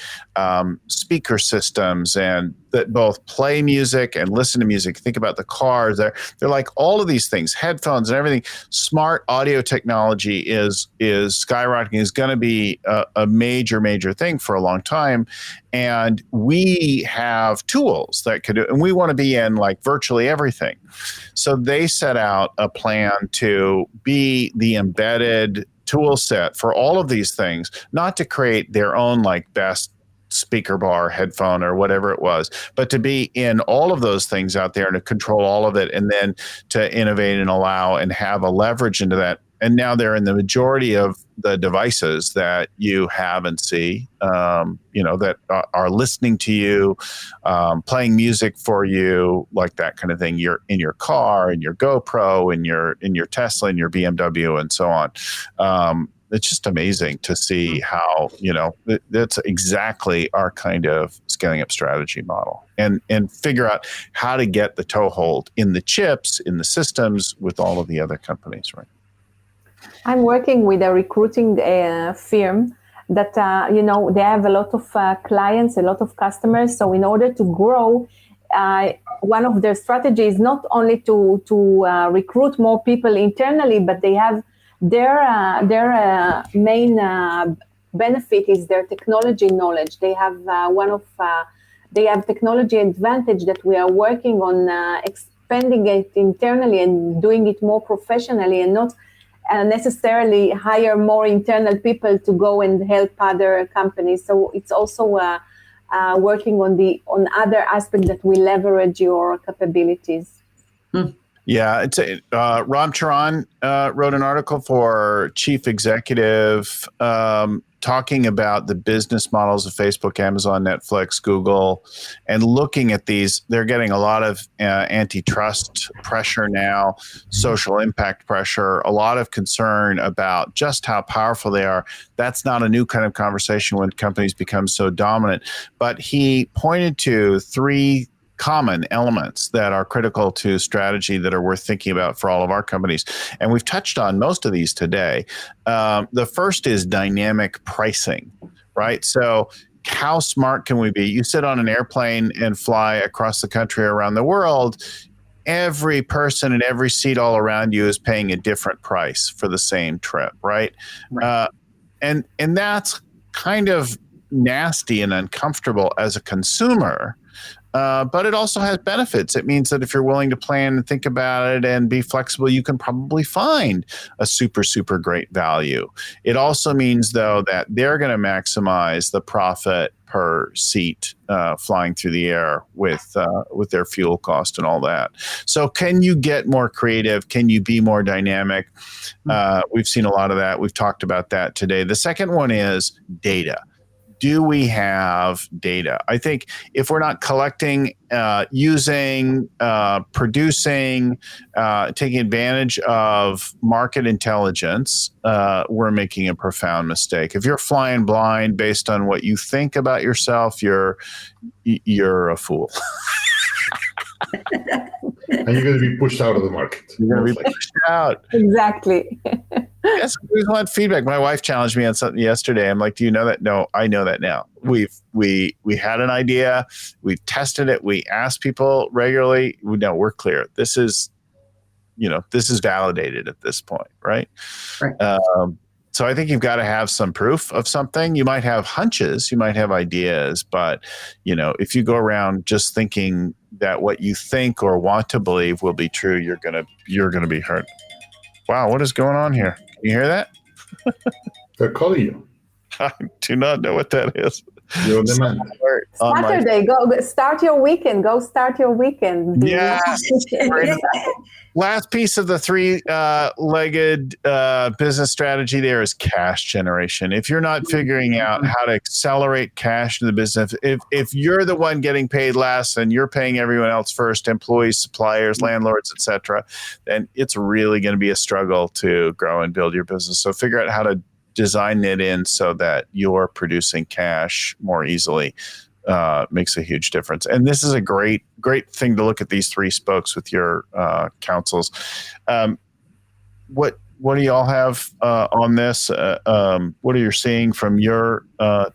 speaker systems and that both play music and listen to music. Think about the cars. They're like all of these things, headphones and everything. Smart audio technology is skyrocketing, is going to be a major thing for a long time. And we have tools that could do, and we want to be in like virtually everything. So they set out a plan to be the embedded tool set for all of these things, not to create their own like best speaker bar, headphone, or whatever it was, but to be in all of those things out there and to control all of it, and then to innovate and allow and have a leverage into that. And now they're in the majority of the devices that you have and see, that are listening to you, playing music for you, like that kind of thing. You're in your car, in your GoPro, in your Tesla, in your BMW, and so on. It's just amazing to see how, that's exactly our kind of scaling up strategy model, and figure out how to get the toehold in the chips, in the systems with all of the other companies, right? I'm working with a recruiting firm that, they have a lot of clients, a lot of customers. So in order to grow, one of their strategies is not only to recruit more people internally, but they have their main benefit is their technology knowledge. They have they have technology advantage that we are working on expanding it internally and doing it more professionally, and not necessarily hire more internal people to go and help other companies. So it's also working on other aspects that will leverage your capabilities. Yeah, it's Ram Charan wrote an article for Chief Executive talking about the business models of Facebook, Amazon, Netflix, Google, and looking at these. They're getting a lot of antitrust pressure now, social impact pressure, a lot of concern about just how powerful they are. That's not a new kind of conversation when companies become so dominant. But he pointed to three common elements that are critical to strategy that are worth thinking about for all of our companies. And we've touched on most of these today. The first is dynamic pricing, right? So how smart can we be? You sit on an airplane and fly across the country, around the world. Every person in every seat all around you is paying a different price for the same trip, right? And that's kind of nasty and uncomfortable as a consumer. But it also has benefits. It means that if you're willing to plan and think about it and be flexible, you can probably find a super, super great value. It also means, though, that they're going to maximize the profit per seat flying through the air with their fuel cost and all that. So can you get more creative? Can you be more dynamic? We've seen a lot of that. We've talked about that today. The second one is data. Do we have data? I think if we're not collecting, using, producing, taking advantage of market intelligence, we're making a profound mistake. If you're flying blind based on what you think about yourself, you're a fool. And you're going to be pushed out of the market. You're going to be pushed out. Exactly. Yes, we want feedback. My wife challenged me on something yesterday. I'm like, do you know that? No, I know that now. We had an idea. We've tested it. We ask people regularly. We're clear. This is validated at this point, right? Right. So I think you've got to have some proof of something. You might have hunches, you might have ideas, but if you go around just thinking that what you think or want to believe will be true, you're gonna be hurt. Wow, what is going on here? Can you hear that? They're calling you. I do not know what that is. You're the man. Saturday, go start your weekend. Go start your weekend. Yes. Last piece of the three-legged business strategy there is cash generation. If you're not figuring out how to accelerate cash in the business, if you're the one getting paid last and you're paying everyone else first, employees, suppliers, landlords, etc., then it's really going to be a struggle to grow and build your business. So figure out how to design it in so that you're producing cash more easily. Makes a huge difference. And this is a great thing to look at these three spokes with your councils. What do you all have on this? What are you seeing from your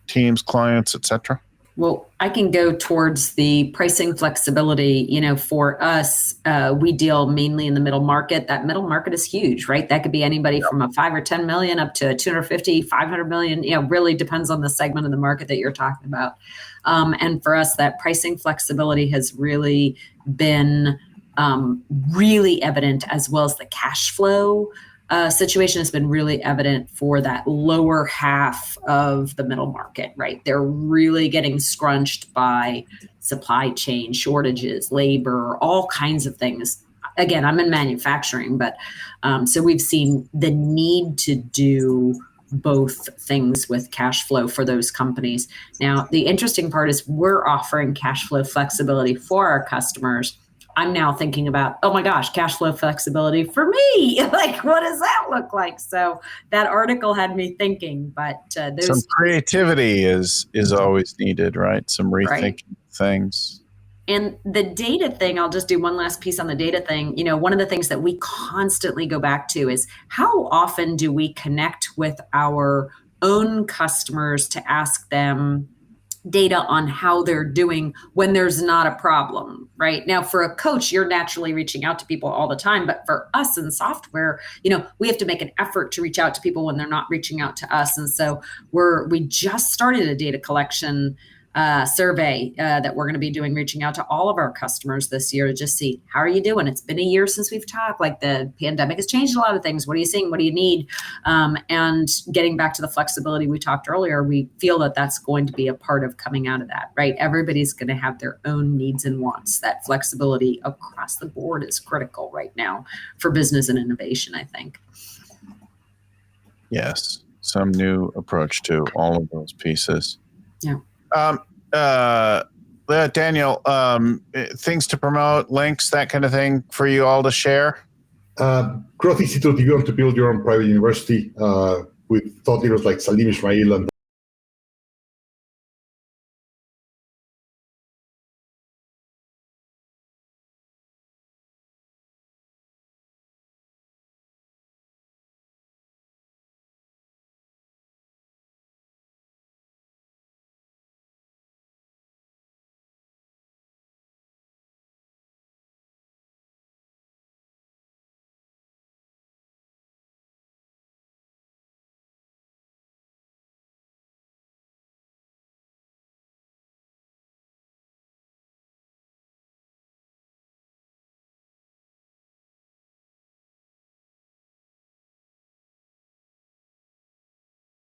teams, clients, etc.? Well, I can go towards the pricing flexibility. For us, we deal mainly in the middle market. That middle market is huge, right? That could be anybody from a 5 or 10 million up to 250, 500 million, really depends on the segment of the market that you're talking about. And for us, that pricing flexibility has really been really evident, as well as the cash flow situation has been really evident for that lower half of the middle market, right? They're really getting scrunched by supply chain shortages, labor, all kinds of things. Again, I'm in manufacturing, but so we've seen the need to do both things with cash flow for those companies. Now, the interesting part is we're offering cash flow flexibility for our customers. I'm now thinking about, oh my gosh, cash flow flexibility for me. Like, what does that look like? So that article had me thinking, but some creativity is always needed, right? Some rethinking things. And the data thing, I'll just do one last piece on the data thing. One of the things that we constantly go back to is how often do we connect with our own customers to ask them data on how they're doing when there's not a problem, right? Now, for a coach, you're naturally reaching out to people all the time. But for us in software, we have to make an effort to reach out to people when they're not reaching out to us. And so we just started a data collection survey that we're going to be doing, reaching out to all of our customers this year to just see, how are you doing? It's been a year since we've talked. Like, the pandemic has changed a lot of things. What are you seeing? What do you need? And getting back to the flexibility we talked earlier, we feel that that's going to be a part of coming out of that, right? Everybody's going to have their own needs and wants. That flexibility across the board is critical right now for business and innovation, I think. Yes, some new approach to all of those pieces. Yeah. Daniel, things to promote, links, that kind of thing for you all to share? Growth Institute, if you want to build your own private university with thought leaders like Salim Ismail and